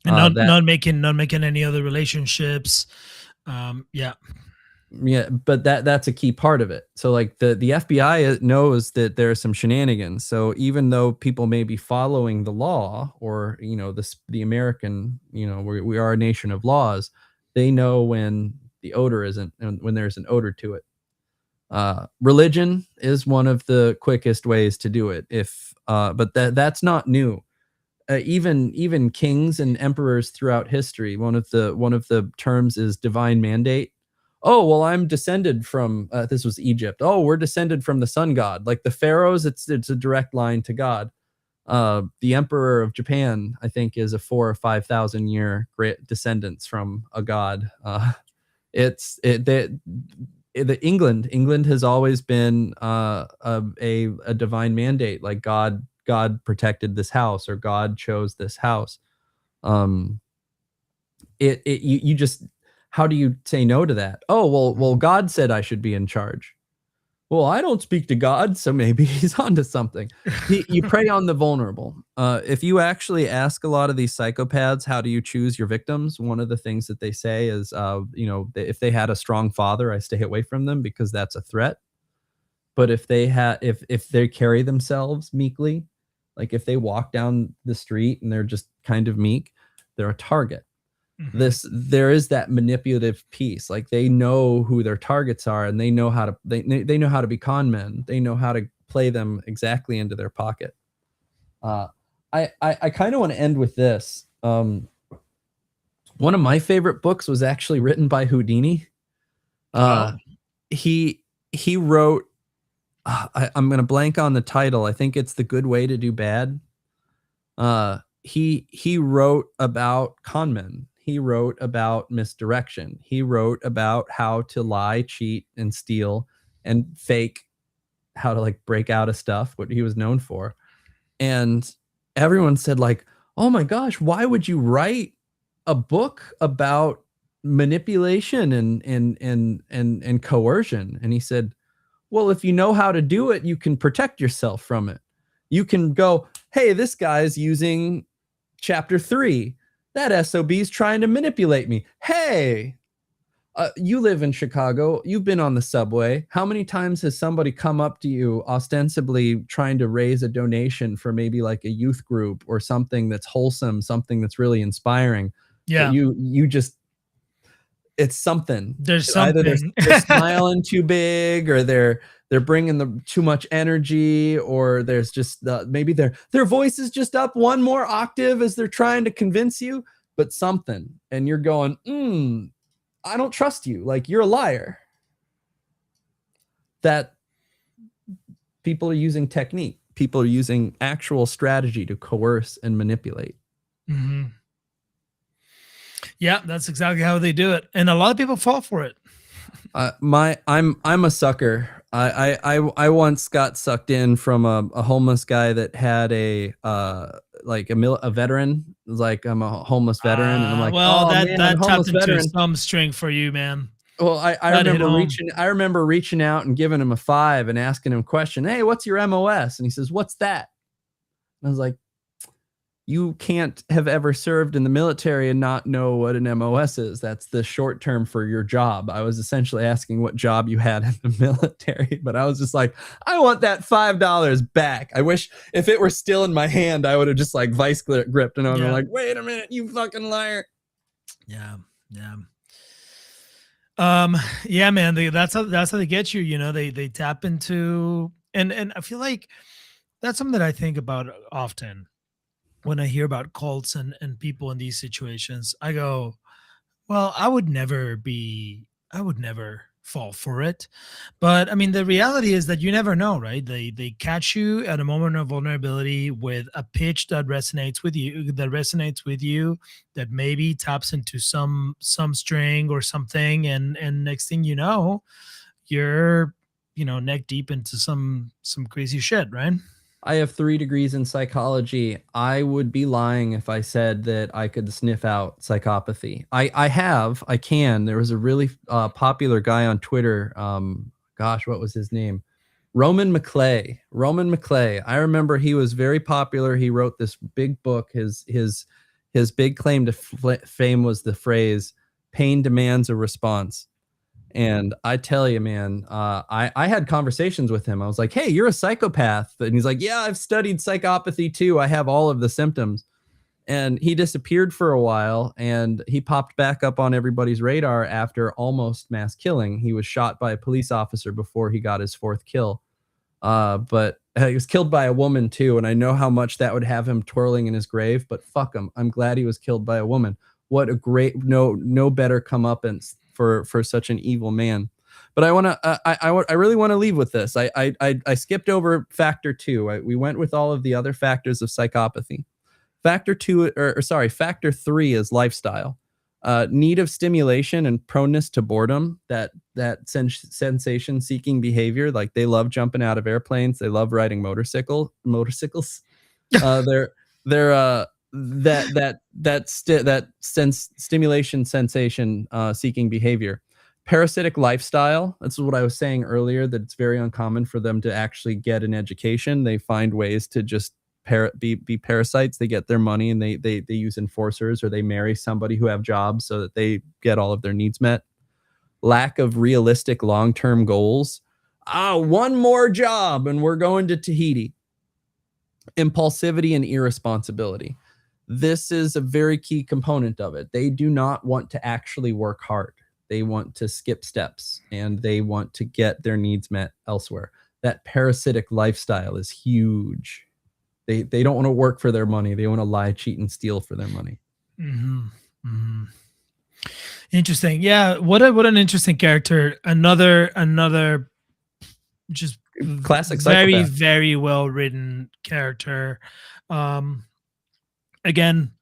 And That not making any other relationships. Yeah. Yeah, but that's a key part of it. So like the FBI knows that there are some shenanigans. So even though people may be following the law, or the American, we are a nation of laws, they know when the odor isn't, and when there's an odor to it. Religion is one of the quickest ways to do it. But that's not new. Even kings and emperors throughout history, one of the terms is divine mandate. Oh, well, I'm descended from this was Egypt. Oh, we're descended from the sun god. Like the pharaohs, it's a direct line to God. The emperor of Japan, I think, is a 4 or 5,000 year great descendants from a god. It's it the England has always been a divine mandate. Like God protected this house, or God chose this house. Um, you just, how do you say no to that? Oh, well, God said I should be in charge. Well, I don't speak to God, so maybe he's onto something. You prey on the vulnerable. If you actually ask a lot of these psychopaths, how do you choose your victims? One of the things that they say is, if they had a strong father, I stay away from them because that's a threat. But if they carry themselves meekly, like if they walk down the street and they're just kind of meek, they're a target. Mhm. There is that manipulative piece. Like they know who their targets are, and they know how to they know how to be con men. They know how to play them exactly into their pocket. uh I kind of want to end with this. One of my favorite books was actually written by Houdini. Oh. He wrote, I'm gonna blank on the title. I think it's The Good Way to Do Bad. He wrote about con men. He wrote about misdirection. He wrote about how to lie, cheat, and steal, and fake, how to like break out of stuff, what he was known for. And everyone said like, "Oh my gosh, why would you write a book about manipulation and coercion?" And he said, well, if you know how to do it, you can protect yourself from it. You can go, hey, this guy's using chapter 3. That SOB's trying to manipulate me. Hey, you live in Chicago. You've been on the subway. How many times has somebody come up to you ostensibly trying to raise a donation for maybe like a youth group or something that's wholesome, something that's really inspiring? But Yeah. you just, it's something. There's Either something. they're smiling too big, or they're bringing the too much energy, or there's just maybe their voice is just up one more octave as they're trying to convince you, but something, and you're going, I don't trust you. Like you're a liar. That people are using technique. People are using actual strategy to coerce and manipulate. Mhm. Yeah, that's exactly how they do it, and a lot of people fall for it. I'm a sucker. I once got sucked in from a homeless guy that had a veteran. Like, I'm a homeless veteran, and I'm like, Well, oh man, I'm a that tapped homeless into veteran. some string for you, man. Well, I That hit remember home. reaching out and giving him a 5 and asking him a question. Hey, what's your MOS? And he says, what's that? And I was like, you can't have ever served in the military and not know what an MOS is. That's the short term for your job. I was essentially asking what job you had in the military, but I was just like, I want that $5 back. I wish if it were still in my hand, I would have just like vice gripped and I would have been like, wait a minute, you fucking liar. Yeah. Yeah, man, that's how they get you. You know, they tap into, and I feel like that's something that I think about often when I hear about cults and people in these situations. I go, well, I would never fall for it. But I mean, the reality is that you never know, right? They catch you at a moment of vulnerability with a pitch that resonates with you, that maybe taps into some string or something, and next thing you know, you're, neck deep into some crazy shit, right? I have 3 degrees in psychology. I would be lying if I said that I could sniff out psychopathy. I can. There was a really popular guy on Twitter. Gosh, what was his name? Roman McClay. I remember he was very popular. He wrote this big book. His big claim to fame was the phrase, "Pain demands a response." And I tell you, man, I had conversations with him. I was like, hey, you're a psychopath. And he's like, yeah, I've studied psychopathy too. I have all of the symptoms. And he disappeared for a while and he popped back up on everybody's radar after almost mass killing. He was shot by a police officer before he got his 4th kill. But he was killed by a woman too. And I know how much that would have him twirling in his grave, but fuck him. I'm glad he was killed by a woman. What a great, no better comeuppance for such an evil man. But I really want to leave with this. I skipped over factor 2. We went with all of the other factors of psychopathy. Factor 3 is lifestyle. Need of stimulation and proneness to boredom, that sensation seeking behavior. Like they love jumping out of airplanes, they love riding motorcycles. Stimulation sensation seeking behavior. Parasitic lifestyle, that's what I was saying earlier, that it's very uncommon for them to actually get an education. They find ways to just be parasites. They get their money and they use enforcers, or they marry somebody who have jobs so that they get all of their needs met. Lack of realistic long-term goals. One more job and we're going to Tahiti. Impulsivity and irresponsibility. This is a very key component of it. They do not want to actually work hard. They want to skip steps and they want to get their needs met elsewhere. That parasitic lifestyle is huge. They don't want to work for their money. They want to lie, cheat, and steal for their money. Mm-hmm. Mm-hmm. Interesting. Yeah. What an interesting character. Another just classic very, psychopath. very well written character. Again,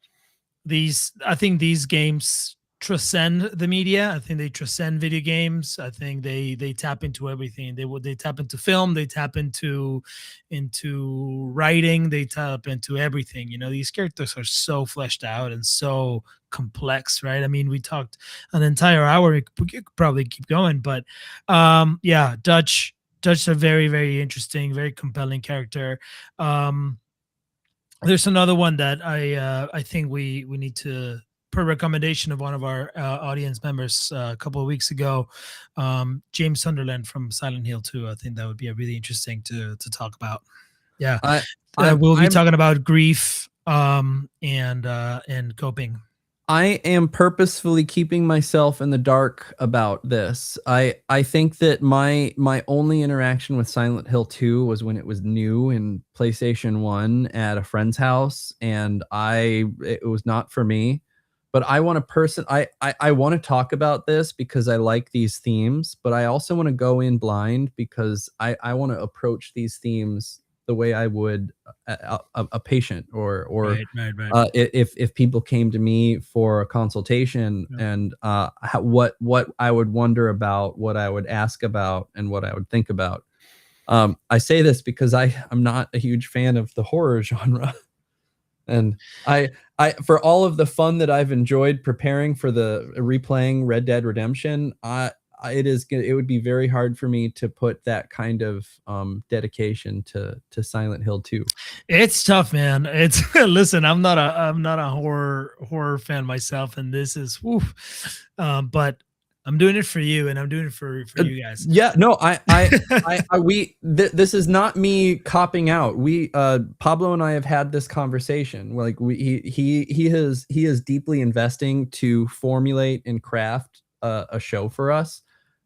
I think these games transcend the media. I think they transcend video games. I think they tap into everything. They tap into film. They tap into writing. They tap into everything. These characters are so fleshed out and so complex, right? I mean, we talked an entire hour. We could probably keep going, but yeah, Dutch is a very, very interesting, very compelling character. There's another one that I think we need to, per recommendation of one of our audience members a couple of weeks ago, James Sunderland from Silent Hill 2. I think that would be a really interesting to talk about. Yeah, we'll be talking about grief and coping. I am purposefully keeping myself in the dark about this. I think that my only interaction with Silent Hill 2 was when it was new in PlayStation 1 at a friend's house, and it was not for me. But I want I want to talk about this because I like these themes, but I also want to go in blind because I want to approach these themes the way I would a patient or right. If people came to me for a consultation, and what I would wonder about, what I would ask about, and what I would think about. I say this because I'm not a huge fan of the horror genre. And I for all of the fun that I've enjoyed preparing for the replaying Red Dead Redemption, it would be very hard for me to put that kind of dedication to Silent Hill 2. It's tough, man. It's listen, I'm not a horror fan myself, and this is but I'm doing it for you, and I'm doing it for you guys. Yeah, no, this is not me copping out. We Pablo and I have had this conversation. Like he is deeply investing to formulate and craft a show for us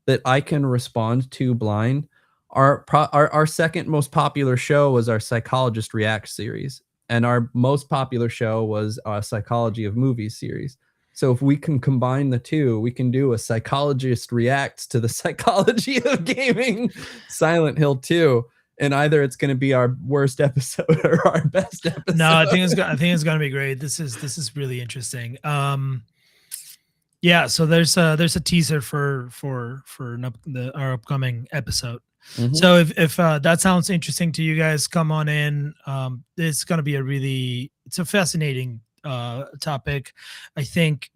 that I can respond to blind. Our second most popular show was our Psychologist React series, and our most popular show was our Psychology of Movies series. So if we can combine the two, we can do a Psychologist Reacts to the Psychology of Gaming Silent Hill 2. And either it's going to be our worst episode or our best episode. No, I think it's going to be great. This is really interesting. Yeah, so there's a teaser for our upcoming episode. Mm-hmm. So if that sounds interesting to you guys, come on in. It's going to be it's a fascinating topic. I think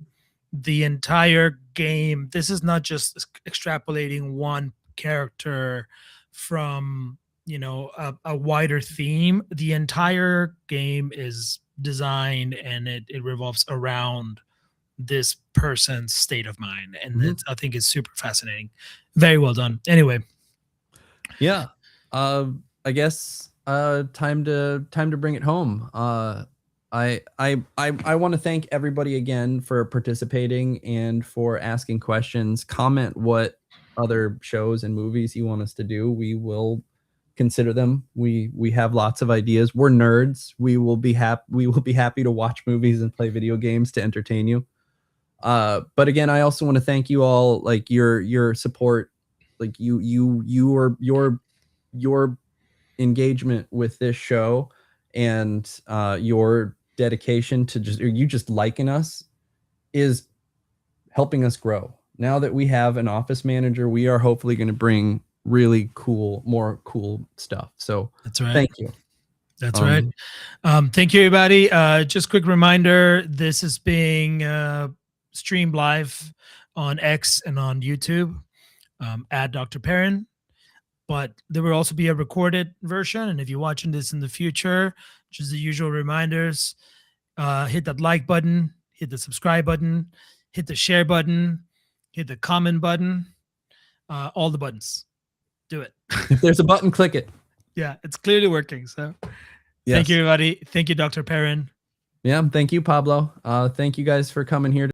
the entire game, this is not just extrapolating one character from a wider theme. The entire game is designed and it revolves around this person's state of mind, and I think it's super fascinating. Very well done. Anyway, yeah, I guess time to bring it home. I want to thank everybody again for participating and for asking questions. Comment what other shows and movies you want us to do. We will consider them. We have lots of ideas. We're nerds. We will be happy to watch movies and play video games to entertain you. But again, I also want to thank you all, like your support, like your engagement with this show, and your dedication to just liking us is helping us grow. Now that we have an office manager, we are hopefully going to bring really more cool stuff. So that's right. Thank you. That's right. Thank you, everybody. Just quick reminder, this is being streamed live on X and on YouTube at Dr. Perin, but there will also be a recorded version. And if you're watching this in the future, just the usual reminders, hit that like button, hit the subscribe button, hit the share button, hit the comment button, all the buttons. Do it. If there's a button, click it. Yeah, it's clearly working. So yes. Thank you, everybody. Thank you, Dr. Perin. Yeah, thank you, Pablo. Thank you guys for coming here.